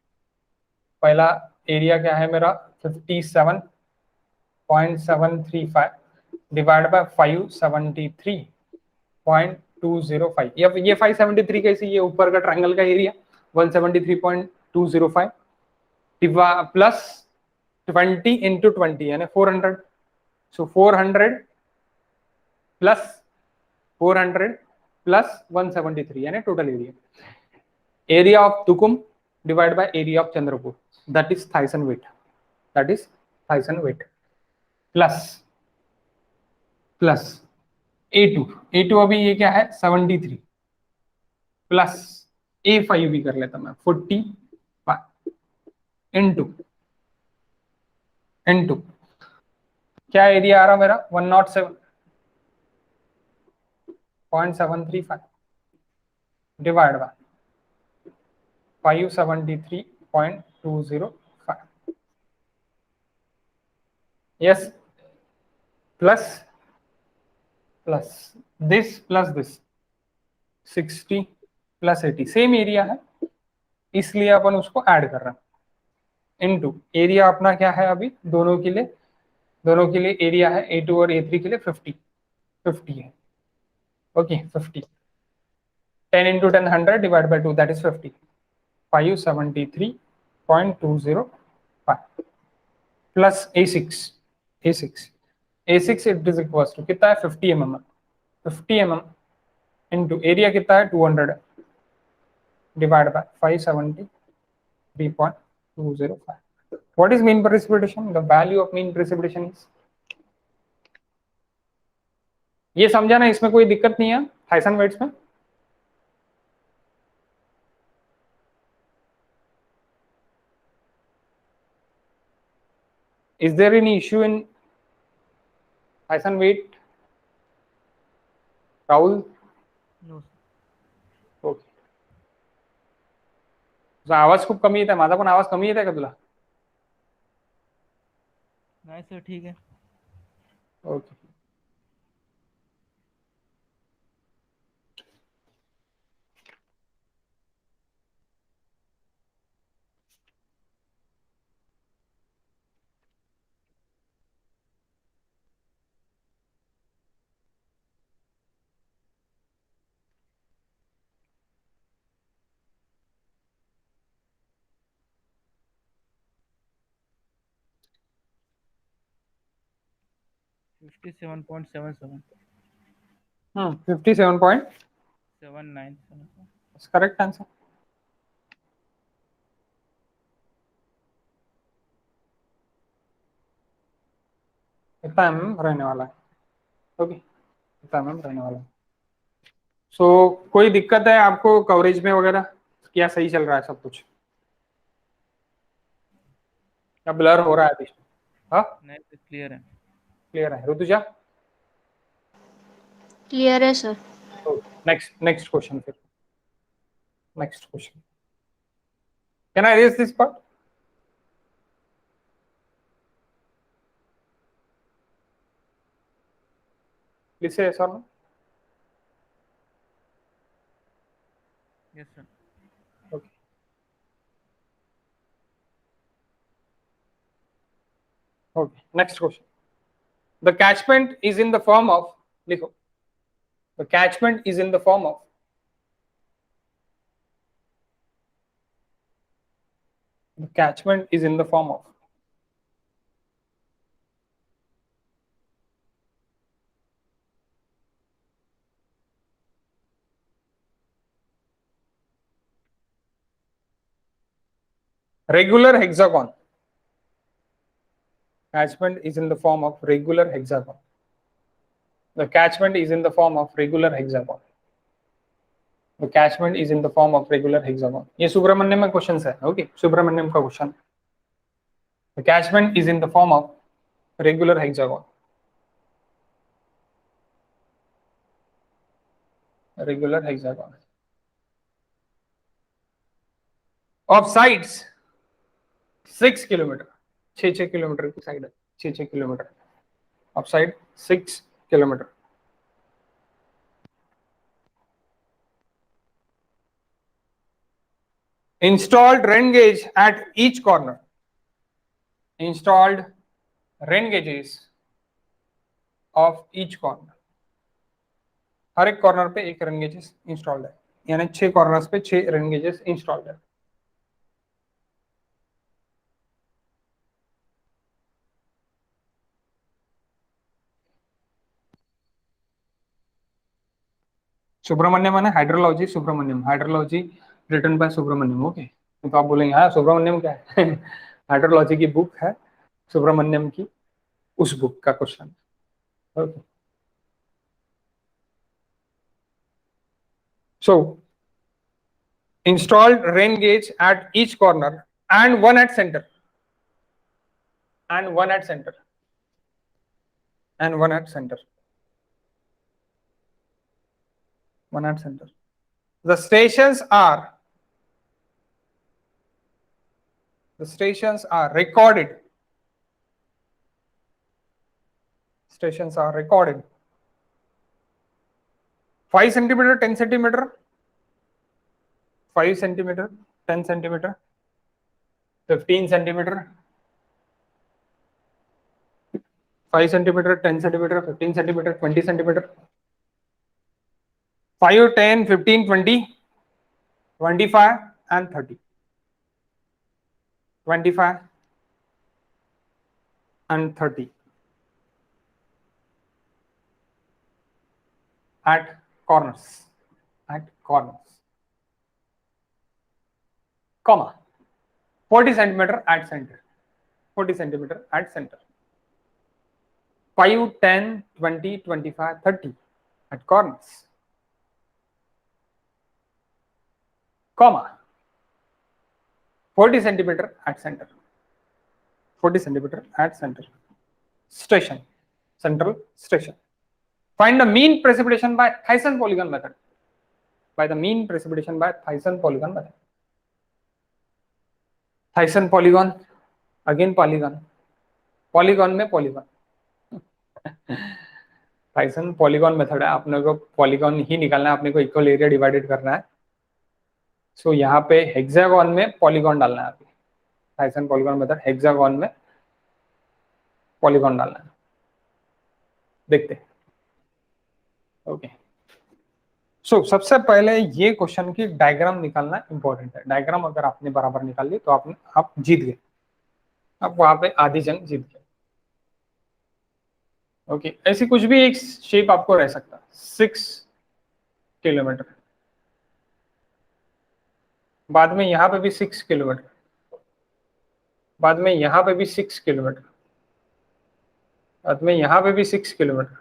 Speaker 1: पहला एरिया क्या है मेरा 57.735 डिवाइड बाय 573.205, ये 573 कैसे, ये ऊपर का ट्रायंगल का एरिया 173.205 प्लस 20 इंटू 20 यानी 400, सो 400 प्लस 400 प्लस 173 यानी total area, area of Tukum divide by area of Chandrapur, that is Thiessen weight, that is Thiessen weight plus plus A2 अभी ये क्या है 73 प्लस A5 भी कर लेता मैं 45 इंटू इंटू क्या एरिया आ रहा मेरा 107.735 divide by 573.205, yes plus this 60 plus 80 same area है, इसलिए अपन उसको ऐड कर रहे हैं इनटू एरिया अपना क्या है अभी दोनों के लिए एरिया है A2 और A3 के लिए 50 है। Okay 50, 10 into 10 100 divide by 2 that is 50, 573.205 plus A6 it is equal to कितना है 50 mm, 50 mm इंटू एरिया कितना है 200 divide by 573.205। What is mean precipitation? The value of mean precipitation is, ये समझा ना, इसमें कोई दिक्कत नहीं है थाइसन वेट्स में। Is there any issue in Thiessen weight Rahul?
Speaker 2: No
Speaker 1: okay, तुझा आवाज खूप कमी येत आहे, माझा पण आवाज कमी येत आहे का तुला?
Speaker 2: नाही सर ठीक है।
Speaker 1: Okay,
Speaker 2: fifty 7.77
Speaker 1: 57 point
Speaker 2: 797
Speaker 1: correct answer. इतना mm रहने वाला है। ओके, इतना mm रहने वाला है। सो कोई दिक्कत है आपको कवरेज में वगैरह, क्या सही चल रहा है सब कुछ, या ब्लर हो रहा है अभी? हाँ
Speaker 2: नहीं सर क्लियर है।
Speaker 1: क्लियर है ऋतुजा?
Speaker 3: क्लियर है सर।
Speaker 1: नेक्स्ट क्वेश्चन फिर, next question. Can I erase this part? Please say yes or no.
Speaker 2: Yes, sir.
Speaker 1: Okay. Okay. Next question. The catchment is in the form of. लिखो. The catchment is in the form of. The catchment is in the form of. Regular hexagon. Catchment is in the form of regular hexagon. The catchment is in the form of regular hexagon. The catchment is in the form of regular hexagon. ये सुब्रमण्यम में क्वेश्चन है. ओके, सुब्रमण्यम का question. The catchment is in the form of regular hexagon. Regular hexagon. Of sides 6 kilometre, 6 kilometre की साइड है, 6 kilometre. Of side 6 kilometre. Installed rain gauge at each corner. Installed rain gauges of each corner. हर एक कॉर्नर पे एक रेन गेजेस इंस्टॉल्ड है, यानी 6 कॉर्नर्स पे 6 रेन गेजेस इंस्टॉल्ड है. सुब्रमण्यम माने hydrology, Subramanyam hydrology written by Subramanyam. Okay, तो आप बोलेंगे हाँ सुब्रमण्यम क्या है? हाइड्रोलॉजी की बुक है सुब्रमण्यम की, उस बुक का question. Okay, so installed rain gauge at each corner and one at center, and one at center, and one at center, one at center. The stations are recorded. Stations are recorded. 5 centimeter, 10 centimeter, 5 centimeter, 10 centimeter, 15 centimeter, 5 centimeter, 10 centimeter, 15 centimeter, 20 centimeter, 5, 10, 15, 20, 25 and 30. 25 and 30 at corners, comma, 40 centimeter at center, 40 centimeter at center, 5, 10, 20, 25, 30 at corners, comma, 40 centimeter at center, 40 centimeter at center. Station, central station. Find the mean precipitation by Thiessen polygon method. By the mean precipitation by Thiessen polygon method. Thiessen polygon, again polygon, polygon में polygon. Thiessen polygon method है, आपने को polygon ही निकालना है, आपने को equal area divided करना है. So यहाँ पे hexagon में polygon डालना है आपको. Thiessen polygon method hexagon में polygon डालना है. देखते हैं. ओके, सो सबसे पहले ये क्वेश्चन की डायग्राम निकालना इंपॉर्टेंट है. डायग्राम अगर आपने बराबर निकाल ली तो आप जीत गए, आप वहां पे आधी जंग जीत गए. ओके, ऐसी कुछ भी एक शेप आपको रह सकता है. 6 किलोमीटर, बाद में यहाँ पे भी 6 किलोमीटर, बाद में यहाँ पे भी 6 किलोमीटर, बाद में यहाँ पे भी 6 किलोमीटर,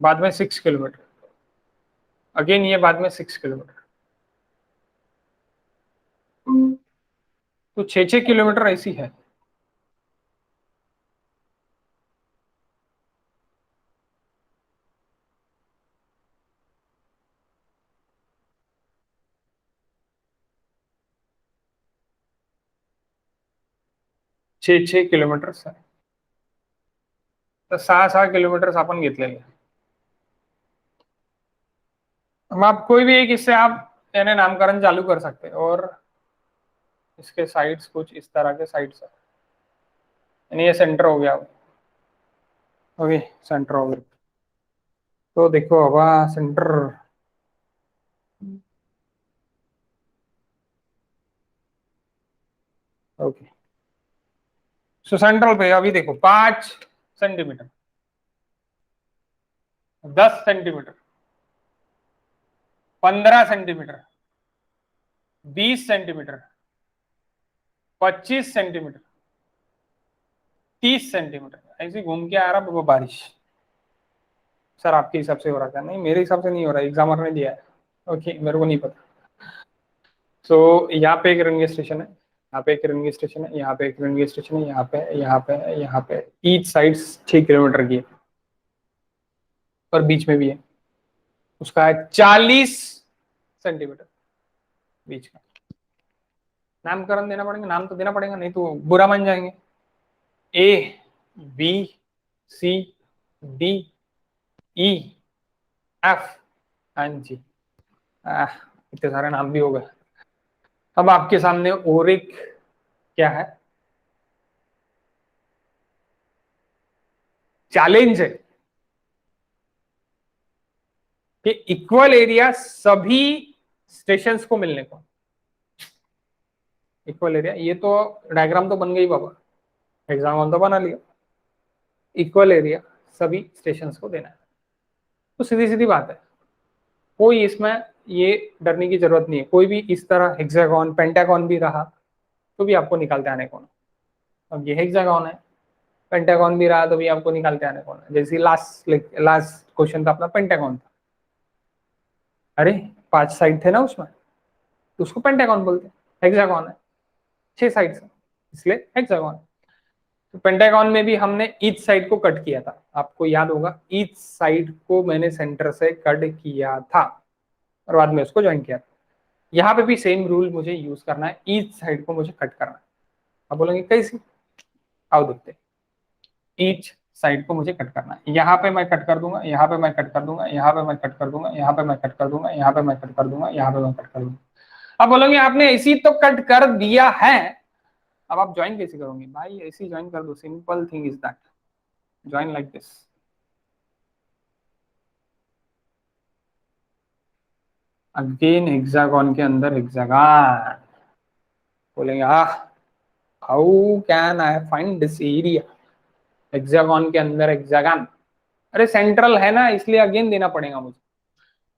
Speaker 1: बाद में 6 किलोमीटर, अगेन ये बाद में 6 किलोमीटर. तो 6 किलोमीटर ऐसी है. 6 किलोमीटर आहे. तर 6 किलोमीटर आपण घेतलेले. अब आप कोई भी एक इससे आप यानी नामकरण चालू कर सकते हैं और इसके साइड्स कुछ इस तरह के साइड्स है, यानी ये सेंटर हो गया. ओके, सेंटर हो गया. तो देखो अब सेंटर ओके. सो सेंट्रल पे अभी देखो 5 centimetre, 10 centimetre, 15 centimetre, 20 centimetre, 25 centimetre, 30 centimetre, ऐसे घूम के आ रहा वो बारिश. सर आपके हिसाब से हो रहा था? नहीं, मेरे हिसाब से नहीं हो रहा, एग्जामर ने दिया है. ओके, मेरे को नहीं पता. सो यहाँ पे एक रेलवे स्टेशन है, यहाँ पे एक रेलवे स्टेशन है, यहाँ पे एक रेलवे स्टेशन है, यहाँ पे यहाँ पे यहाँ पे ईच साइड 6 किलोमीटर की है और बीच में भी है. उसका है 40 सेंटीमीटर बीच का. नामकरण देना पड़ेगा, नाम तो देना पड़ेगा, नहीं तो बुरा मान जाएंगे. A B C D E F and G. इतने सारे नाम भी हो गए. अब आपके सामने और एक क्या है, चैलेंज है कि इक्वल एरिया सभी स्टेशंस को मिलने को. इक्वल एरिया, ये तो डायग्राम तो बन गई बाबा, एग्जाम तो बना लिया. इक्वल एरिया सभी स्टेशंस को देना है. तो सीधी सीधी बात है, कोई इसमें ये डरने की जरूरत नहीं है. कोई भी इस तरह हेक्सागोन पेंटागोन भी रहा तो भी आपको निकालते आने को ना. अब ये हेक्सागोन है, पेंटागोन भी रहा तो भी आपको निकालते आने को ना. जैसे लास्ट क्वेश्चन था अपना पेंटागोन था. अरे 5 साइड थे ना उसमें, तो उसको पेंटागोन बोलते हैं. हेक्सागोन है 6 साइड से, इसलिए हेक्सागोन. तो पेंटागन में भी हमने ईच साइड को कट किया था, आपको याद होगा. ईच साइड को मैंने सेंटर से कट किया था और बाद में उसको ज्वाइन किया था. यहाँ पे भी सेम रूल मुझे यूज करना है, ईच साइड को मुझे कट करना है. आप बोलेंगे कैसी? आओ देखते हैं. ईच साइड को मुझे कट करना है. यहाँ पे मैं कट कर दूंगा, यहाँ पे मैं कट कर दूंगा, यहाँ पे मैं कट कर दूंगा, यहाँ पे मैं कट कर दूंगा, यहाँ पे मैं कट कर दूंगा, यहाँ पे मैं कट कर दूंगा. अब बोलोगे आपने ऐसी तो कट कर दिया है, अब आप ज्वाइन कैसे करोगे? भाई ऐसे ज्वाइन कर दो, simple thing is that, join like this. Again hexagon के अंदर हेक्सागोन. बोलेंगे how can I find this area? Hexagon के अंदर हेक्सागोन, अरे सेंट्रल है ना, इसलिए अगेन देना पड़ेगा मुझे.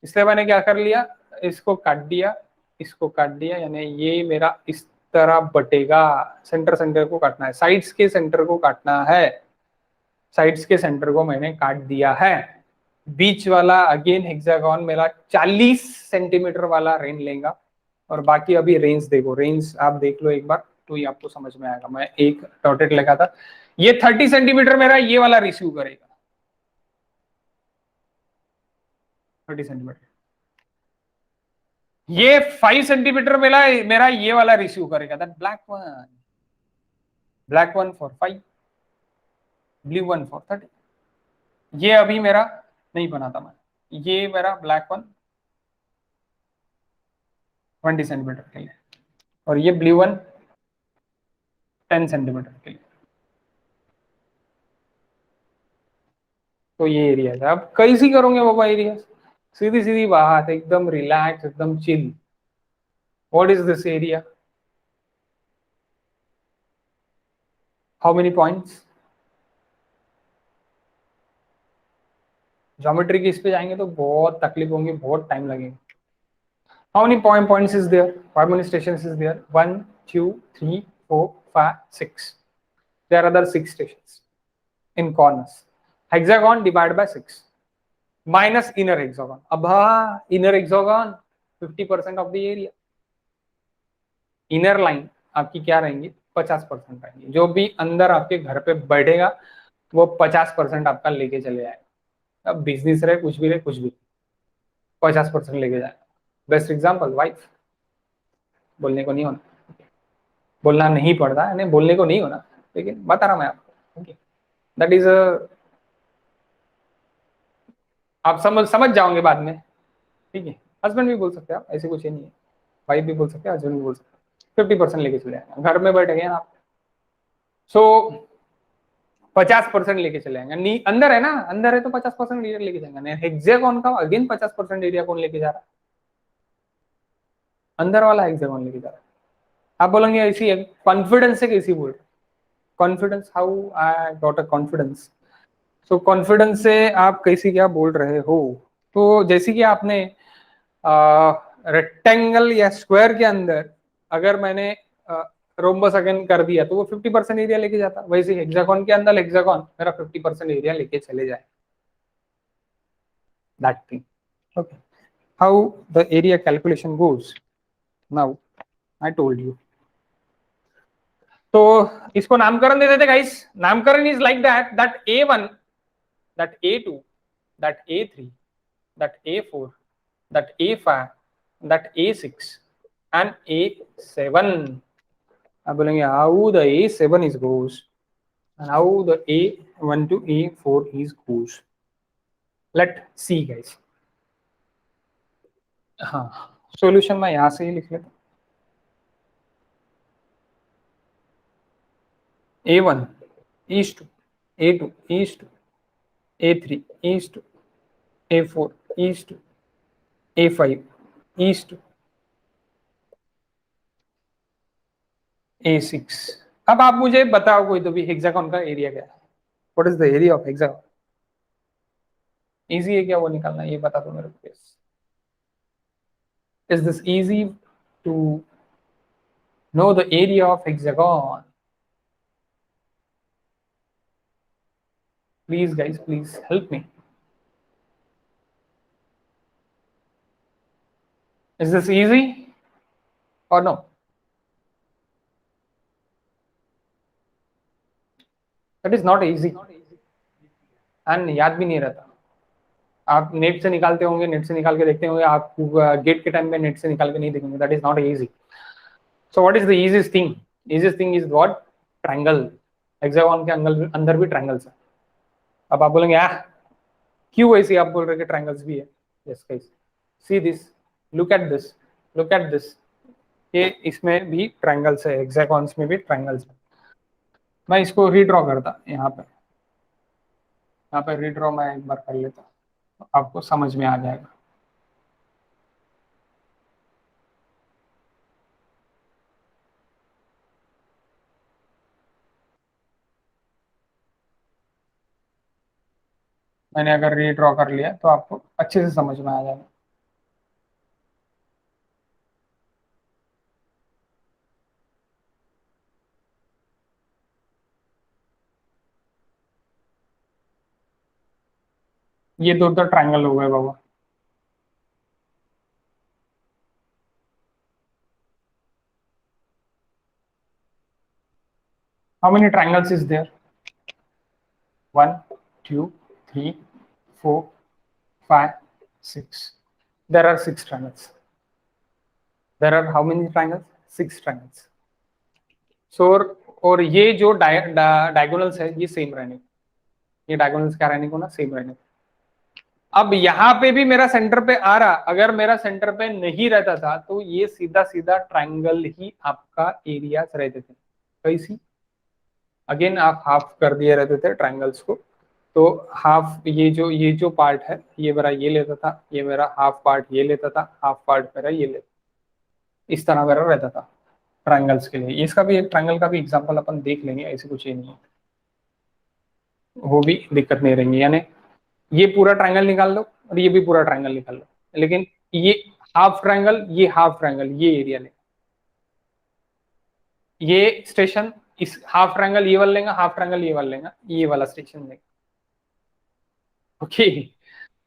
Speaker 1: इसलिए मैंने क्या कर लिया, इसको काट दिया, इसको काट दिया, यानी ये मेरा इस तरह बटेगा. सेंटर सेंटर को काटना है, साइड्स के सेंटर को काटना है. साइड्स के सेंटर को मैंने काट दिया है. बीच वाला अगेन हेक्सागोन मेरा 40 सेंटीमीटर वाला रेंज लेगा. और बाकी अभी रेंज देखो, रेंज आप देख लो एक बार तो ये आपको समझ में आएगा. मैं एक डॉटेड लिखा था, ये 30 सेंटीमीटर मेरा ये वाला रिसीव करेगा. 30 सेंटीमीटर. ये 5 सेंटीमीटर मेरा ये वाला रिसीव करेगा. That black one for 5, blue one for 30. ये अभी मेरा नहीं बना था मैं, ये मेरा ब्लैक वन 20 सेंटीमीटर के लिए और ये ब्लू वन 10 सेंटीमीटर के लिए. तो ये एरिया है. अब कैसी करोगे बाबा एरिया? सीधी सीधी बात, एकदम रिलैक्स, एकदम chill. What is this area? How many points? Geometry की इस पे जाएंगे तो बहुत तकलीफ होंगी, बहुत टाइम लगेगा. How many points is there? How many stations is there? 1 2 3 4 5 6. There are other 6 stations in corners. Hexagon divided by 6 minus inner hexagon. अब inner hexagon 50% of the area. Inner line आपकी क्या रहेंगी? 50% रहेंगी. जो भी अंदर आपके घर पे बैठेगा वो 50% आपका लेके चले जाएगा. अब बिजनेस रहे, कुछ भी रहे, कुछ भी 50% लेके जाएगा. Best example wife. बोलने को नहीं होना, बोलना नहीं पड़ता, यानी बोलने को नहीं होना, लेकिन बता रहा मैं आपको, ओके, दैट इज आप समझ जाओगे बाद में, ठीक है। हस्बैंड भी बोल सकते हैं आप, ऐसे कुछ ही नहीं है, वाइफ भी बोल सकते हैं, हस्बैंड भी बोल सकते हैं। 50% लेके चले आएंगे, घर में बैठ गए ना आप, सो 50% लेके चले आएंगे। अंदर है ना, अंदर है तो 50% एरिया लेके जाएंगे। हेक्सागोन का अगेन 50% एरिया कौन लेके जा रहा है? अंदर वाला हेक्सागोन लेके जा रहा है। आप बोलेंगे ऐसी कॉन्फिडेंस से कैसी बोल रहे? Confidence, how I got a confidence? So confidence से आप कैसी क्या बोल रहे हो? तो जैसे कि आपने रेक्टेंगल या स्क्वायर के अंदर अगर मैंने रोम्बस अगेन कर दिया तो वो 50% एरिया लेके जाता, वैसे हेक्सागोन के अंदर हेक्सागोन मेरा 50% एरिया लेके चले जाए, that thing, okay. How the area calculation goes, now I told you. तो इसको नामकरण दे देते गाइस। नामकरण is like that, that A1, that A2, that A3, that A4, that A5, that A6 and A7. आप बोलेंगे how the A7 is goes and how the A1 to A4 is goes. Let see guys. हाँ, सॉल्यूशन मैं यहाँ से ही लिख लेता हूँ। A1 is to A2 is to A3 is to A4 is to A5 is to A6। अब आप मुझे बताओ कोई तो भी हेक्सागोन का एरिया क्या है? What is the area of hexagon? Easy है क्या वो निकालना, ये बता दो मेरे को। Is this easy to know the area of hexagon? Please guys, please help me. Is this easy और no? That is not easy and याद भी नहीं रहता। आप नेट से निकालते होंगे, नेट से निकाल के देखते होंगे, आप गेट के टाइम में नेट से निकाल के नहीं देखेंगे, that is not easy. So what is the easiest thing? Easiest thing is what? Triangle. Hexagon के अंदर भी ट्रायंगल्स है। अब आप बोलेंगे क्यों ऐसे आप बोल रहे कि ट्रायंगल्स भी है? Yes guys, see this, look at this, look at this, ये इसमें भी ट्रायंगल्स है, हेक्सागोन्स में भी ट्रायंगल्स है। मैं इसको रीड्रॉ करता, यहाँ पे रीड्रॉ मैं एक बार कर लेता, आपको समझ में आ जाएगा। मैंने अगर रीड्रॉ कर लिया तो आपको अच्छे से समझ में आ जाएगा। ये दो ट्रायंगल हो गए बाबा। How many triangles is there? 1 2 3 4 5 6। There are 6 triangles. There are how many triangles? 6 triangles. So और ये जो डायगोनल्स है ये सेम रहने, ये डायगोनल्स क्या रहने को ना, सेम रहने। अब यहाँ पे भी मेरा सेंटर पे आ रहा, अगर मेरा सेंटर पे नहीं रहता था तो ये सीधा सीधा ट्रायंगल ही आपका एरिया रहते थे। कैसी? अगेन आप हाफ कर दिए रहते थे ट्रायंगल्स को, तो हाफ ये जो पार्ट है ये मेरा ये लेता था, ये मेरा हाफ पार्ट ये लेता था, हाफ पार्ट मेरा ये लेता, इस तरह मेरा रहता था ट्रायंगल्स के लिए। इसका भी एक ट्रायंगल का भी एग्जांपल अपन देख लेंगे, ऐसे कुछ ही नहीं है, वो भी दिक्कत नहीं रहेंगी। यानी ये पूरा ट्रायंगल निकाल लो और ये भी पूरा ट्रायंगल निकाल लो, लेकिन ये हाफ ट्रायंगल, ये हाफ ट्रायंगल, ये एरिया ले, ये स्टेशन, इस हाफ ट्रायंगल ये वाला लेगा, हाफ ट्रायंगल ये वाला लेगा, ये वाला स्टेशन लेगा। ओके,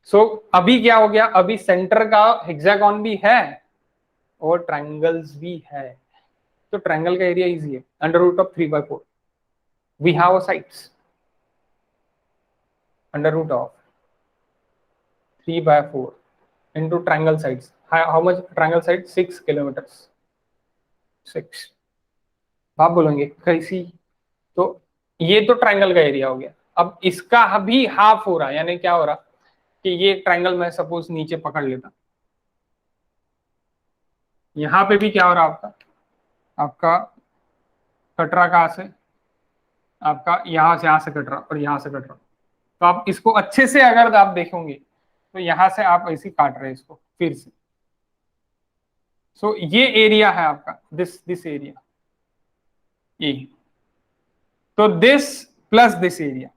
Speaker 1: सो अभी क्या हो गया? अभी सेंटर का हेक्सागोन भी है और ट्रायंगल्स भी है, तो ट्रायंगल का एरिया इजी है, under root of 3/4। We have a sides, under root of 3/4 into triangle sides. How much triangle side? 6 kilometers. 6। आप बोलेंगे कैसी तो ये तो ट्रायंगल का एरिया हो गया। अब इसका भी हाफ हो रहा है, यानी क्या हो रहा कि ये ट्रायंगल मैं सपोज नीचे पकड़ लेता, यहां पे भी क्या हो रहा आपका, आपका कट रहा कहां से, आपका यहां से कट रहा और यहां से कट रहा। तो आप इसको अच्छे से अगर आप देखोगे तो यहां से आप ऐसे काट रहे हैं इसको फिर से। सो ये एरिया है आपका, दिस एरिया ए। तो दिस प्लस दिस एरिया,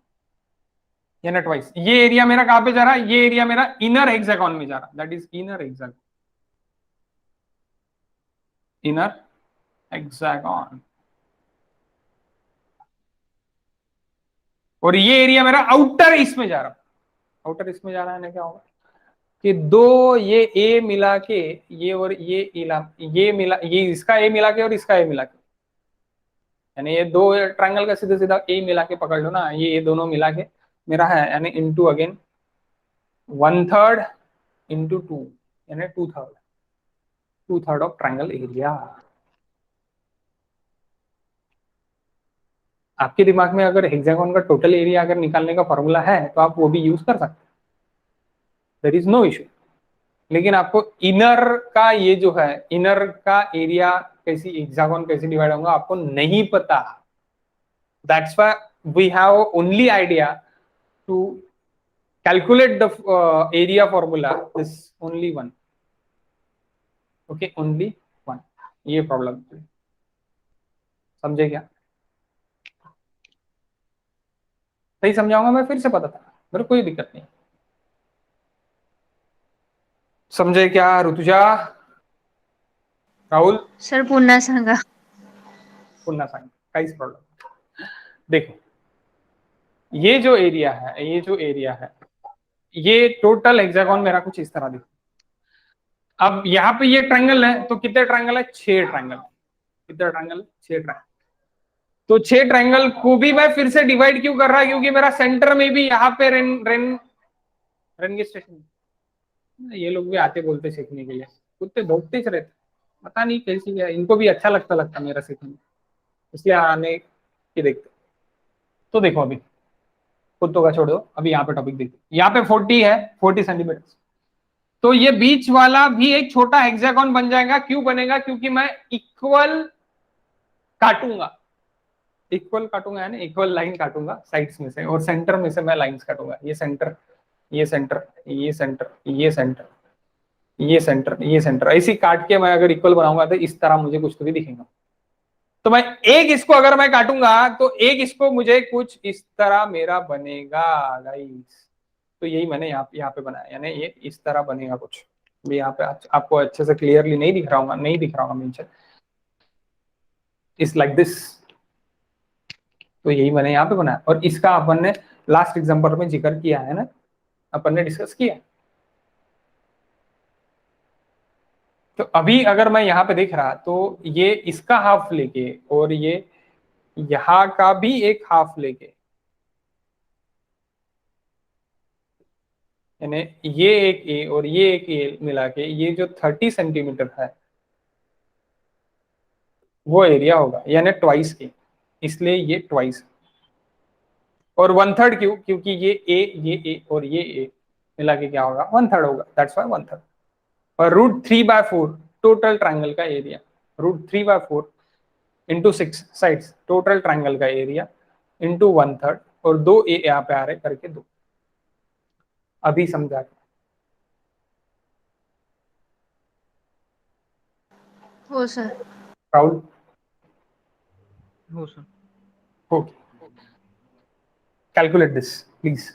Speaker 1: यानी ट्वाइस। ये एरिया मेरा कहां पे जा रहा है, ये एरिया मेरा इनर हेक्सागोन में जा रहा है, that is inner hexagon, inner hexagon. और ये एरिया मेरा आउटर इसमें जा रहा है, आउटर इसमें जा रहा है ना, क्या होगा कि दो ये ए मिला के, ये और ये मिला, ये इसका ए मिला के और इसका ए मिला के, यानी ये दो ट्रायंगल का सीधा सीधा ए मिला के पकड़ लो ना, ये दोनों मिला के मेरा है, यानी इनटू अगेन 1/3 इंटू 2, यानी 2/3 ऑफ ट्रायंगल एरिया। आपके दिमाग में अगर हेक्सागोन का टोटल एरिया अगर निकालने का फॉर्मूला है तो आप वो भी यूज कर सकते हैं, देयर इज नो इशू। लेकिन आपको इनर का ये जो है, इनर का एरिया कैसी, हेक्सागोन कैसे डिवाइड होगा आपको नहीं पता। That's why we have only idea to calculate the area formula is only one, okay, only one। ये प्रॉब्लम समझे क्या, सही समझाऊंगा मैं फिर से बता था, मेरे कोई दिक्कत नहीं। समझे क्या ऋतुजा, राहुल?
Speaker 3: सर पुन्हा सांगा।
Speaker 1: पुन्हा सांग, काहीच प्रॉब्लम। देखो ये जो एरिया है, ये जो एरिया है, ये टोटल हेक्सागोन मेरा कुछ इस तरह दिखता। अब यहाँ पे ये ट्रायंगल है, तो कितने ट्रायंगल है, 6 ट्रायंगल। कितने ट्रायंगल, 6 ट्रायंगल। तो 6 ट्रायंगल को भी मैं फिर से डिवाइड क्यों कर रहा है, क्योंकि मेरा सेंटर में भी यहाँ पे रेन स्टेशन, ये लोग भी आते बोलते सीखने के लिए, कुत्ते भौंकते ही रहते, पता नहीं कैसी क्या, इनको भी अच्छा लगता मेरा सीखने, इसलिए आने की देखते। तो देखो अभी कुत्तों का छोड़ दो, अभी यहाँ पे टॉपिक देखो, यहाँ पे 40 है, 40 सेंटीमीटर। तो ये बीच वाला भी एक छोटा हेक्सागोन बन जाएगा। क्यों बनेगा, क्योंकि मैं इक्वल काटूंगा, इक्वल काटूंगा यानी इक्वल लाइन काटूंगा साइड्स में से, और सेंटर में से मैं लाइंस काटूंगा, ये सेंटर, ये सेंटर, ये सेंटर, ये सेंटर, ये सेंटर, ये सेंटर, ऐसी काट के मैं अगर इक्वल बनाऊंगा तो इस तरह मुझे कुछ तो भी दिखेगा। तो मैं एक इसको अगर मैं काटूंगा तो एक इसको मुझे कुछ इस तरह मेरा बनेगा गाइस। तो यही मैंने यहाँ पे बनाया, यानी ये इस तरह बनेगा कुछ भी। यहाँ पे आपको अच्छे से क्लियरली नहीं दिख रहा होगा, नहीं दिख रहा होगा मीन्स इस लाइक दिस। तो यही मैंने यहाँ पे बनाया, और इसका अपन ने लास्ट एग्जांपल में जिक्र किया है ना, अपन ने डिस्कस किया। तो अभी अगर मैं यहाँ पे देख रहा तो ये इसका हाफ लेके और ये यहाँ का भी एक हाफ लेके, यानी ये एक ए और ये एक ए मिला के ये जो 30 सेंटीमीटर है वो एरिया होगा, यानी ट्वाइस ए, इसलिए ये ट्वाइस। और 1/3 क्यों, क्योंकि ये ए और ये ए मिला के क्या होगा, 1/3 होगा, दैट्स व्हाई 1/3। और √3/4 टोटल ट्रायंगल का area, √3/4 into 6 sides total triangle का एरिया इंटू 1/3, और 2 ए यहाँ पे आ रहे करके 2। अभी समझा
Speaker 3: हो सर।
Speaker 1: राहुल?
Speaker 2: हो sir.
Speaker 1: Okay, calculate this please.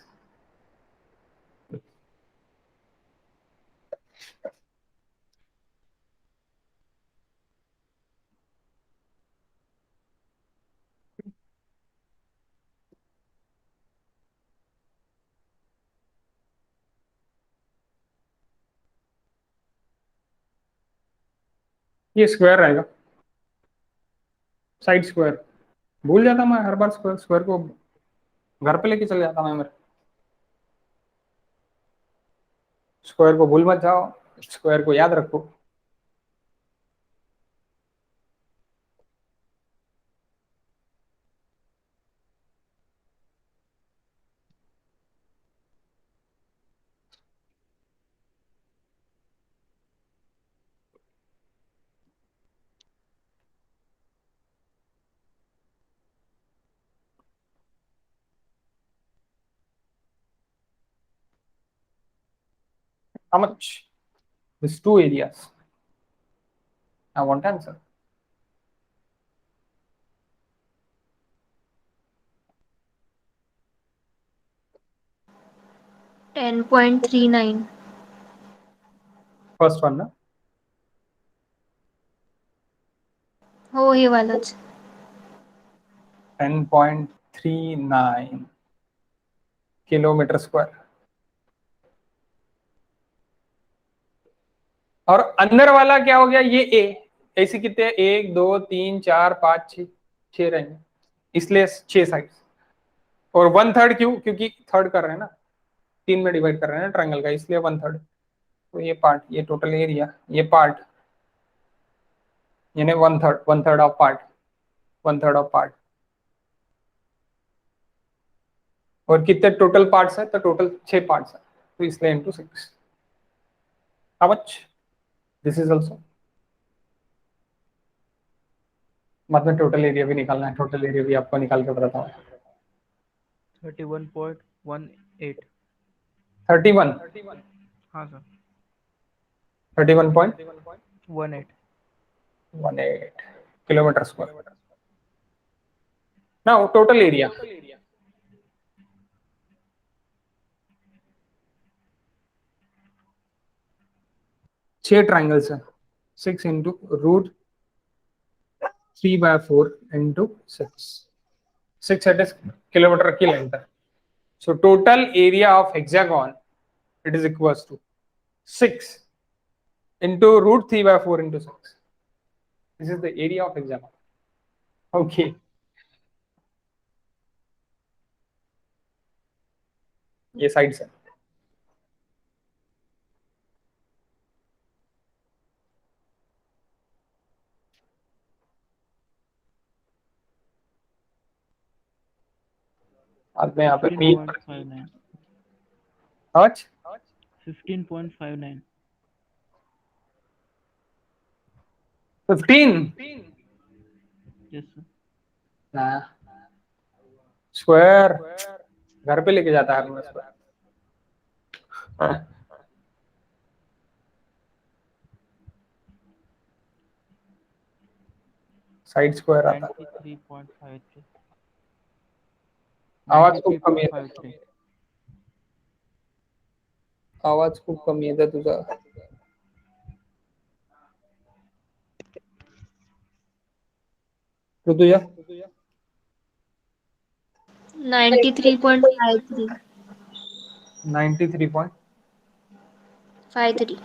Speaker 1: ये स्क्वायर रहेगा, साइड स्क्वायर। भूल जाता मैं हर बार, स्क्वायर स्क्वायर को घर पे लेके चले जाता मैं मेरे। स्क्वायर को भूल मत जाओ, स्क्वायर को याद रखो। How much? These two areas. I want answer.
Speaker 3: $10.39.
Speaker 1: First one, ना?
Speaker 3: हो हे वालंच.
Speaker 1: 10.39 किलोमीटर स्क्वायर. और अंदर वाला क्या हो गया? ये ए. ऐसे कितने? 1 2 3 4 5 6 6 रहेंगे, इसलिए 6 साइड. और 1/3 क्यों? क्योंकि थर्ड कर रहे हैं ना, 3 में डिवाइड कर रहे हैं ना ट्रायंगल का, इसलिए 1/3. तो ये पार्ट, ये टोटल एरिया, ये पार्ट, यानी 1/3, 1/3 ऑफ पार्ट, 1/3 ऑफ पार्ट. और कितने टोटल पार्ट्स है? तो टोटल 6 पार्ट्स है, तो इसलिए into 6. How much? This is also. मतलब टोटल एरिया भी निकालना है, टोटल एरिया भी आपको निकाल के बताता हूँ.
Speaker 2: 31.18.
Speaker 1: 31.
Speaker 2: हाँ sir.
Speaker 1: 31.18
Speaker 2: 18.
Speaker 1: Kilometre square. Now total area. छह ट्राइंगल्स है. 6 into root 3/4 into 6 it is kilometre की लेंथ है. So total area of hexagon, it is equals to 6 into root 3/4 into 6. This is the area of hexagon. Okay. ये साइड से. बाद में यहाँ पे mean.
Speaker 2: 15.59.
Speaker 1: How much?
Speaker 2: 15.59.
Speaker 1: 15.
Speaker 2: Yes sir.
Speaker 1: ना, स्क्वायर घर पे लेके जाता है मैं स्क्वायर. साइड स्क्वायर आता है.
Speaker 2: 93.53.
Speaker 1: आवाज खूप कमी आहे.
Speaker 2: 93.53.
Speaker 1: आवाज खूप कमी येतो तुझा. ऋतुजा.
Speaker 3: 93.53.
Speaker 1: 93.
Speaker 3: 53.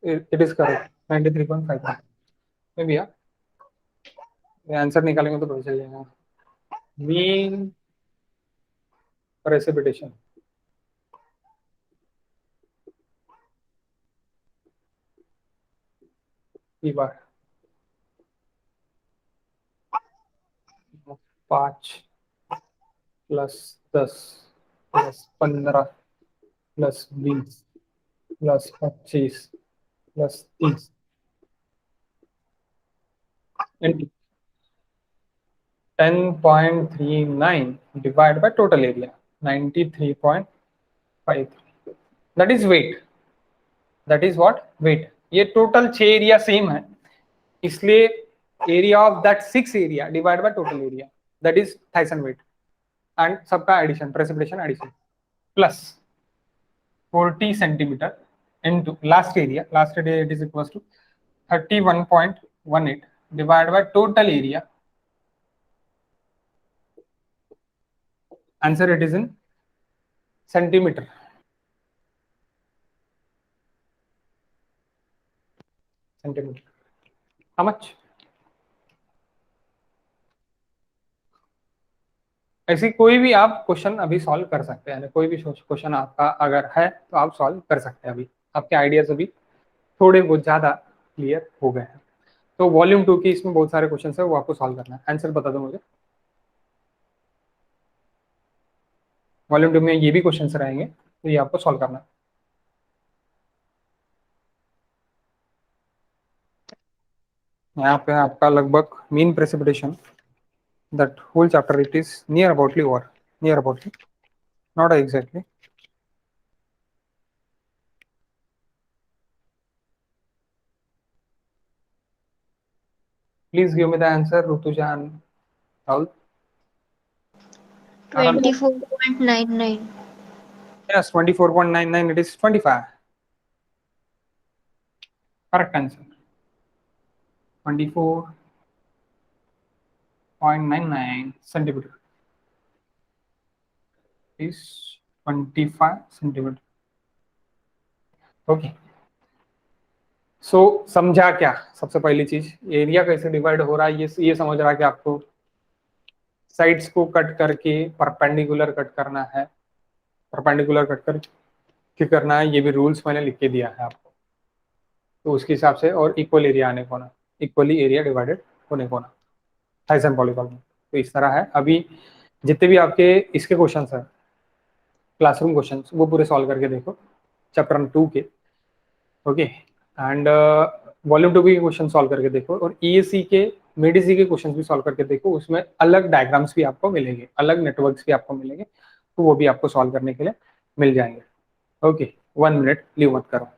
Speaker 1: It is correct. 93.5. मे भी आंसर निकालेंगे तो पता चल जाएगा. Mean precipitation. E bar 5 plus 10 plus 15 plus 20 plus 25 plus 30 into 10.39 divided by total area 93.53. That is weight. That is what? Weight. ये टोटल 6 एरिया सेम है, इसलिए area of that 6 area divide by total area, that is Thiessen weight. And सबका addition, precipitation addition, plus 40 centimetre into last area it is equals to 31.18 divided by total area. Answer, it is in centimeter. Centimeter. How much? ऐसी कोई भी आप क्वेश्चन अभी सॉल्व कर सकते हैं, कोई भी क्वेश्चन आपका अगर है तो आप सॉल्व कर सकते हैं. अभी आपके आइडियाज अभी थोड़े बहुत ज्यादा क्लियर हो गए हैं. तो वॉल्यूम 2 की इसमें बहुत सारे क्वेश्चन है, वो आपको सॉल्व करना है. आंसर बता दो मुझे. वॉल्यूम 2 में ये भी क्वेश्चन रहेंगे, तो ये आपको सॉल्व करना है. यहाँ पे आपका लगभग mean precipitation that whole chapter it is near aboutly or near aboutly, not exactly. Please give me the answer, Rutuja and Rahul.
Speaker 3: 24.99.
Speaker 1: Yes, 24.99. It is 25. Correct answer. 24.99 centimeter is 25 centimeter. Okay so समझा क्या? सबसे पहली चीज एरिया कैसे डिवाइड हो रहा है ये समझ रहा है कि आपको साइड्स को कट करके परपेंडिकुलर कट करना है, परपेंडिकुलर कट करके करना है, ये भी रूल्स मैंने लिख के दिया है आपको, तो उसके हिसाब से, और इक्वल एरिया आने को ना, इक्वली एरिया डिवाइडेड होने को ना हाइसन पॉलीगॉन में, तो इस तरह है। अभी जितने भी आपके इसके क्वेश्चन है क्लासरूम क्वेश्चन वो पूरे सॉल्व करके देखो चैप्टर 2 के, ओके, एंड वॉल्यूम 2 के क्वेश्चन सॉल्व करके देखो, और ईएसी के मेडिसी के क्वेश्चन भी सॉल्व करके देखो, उसमें अलग डायग्राम्स भी आपको मिलेंगे, अलग नेटवर्क्स भी आपको मिलेंगे, तो वो भी आपको सॉल्व करने के लिए मिल जाएंगे। ओके 1 मिनट लीव मत करो।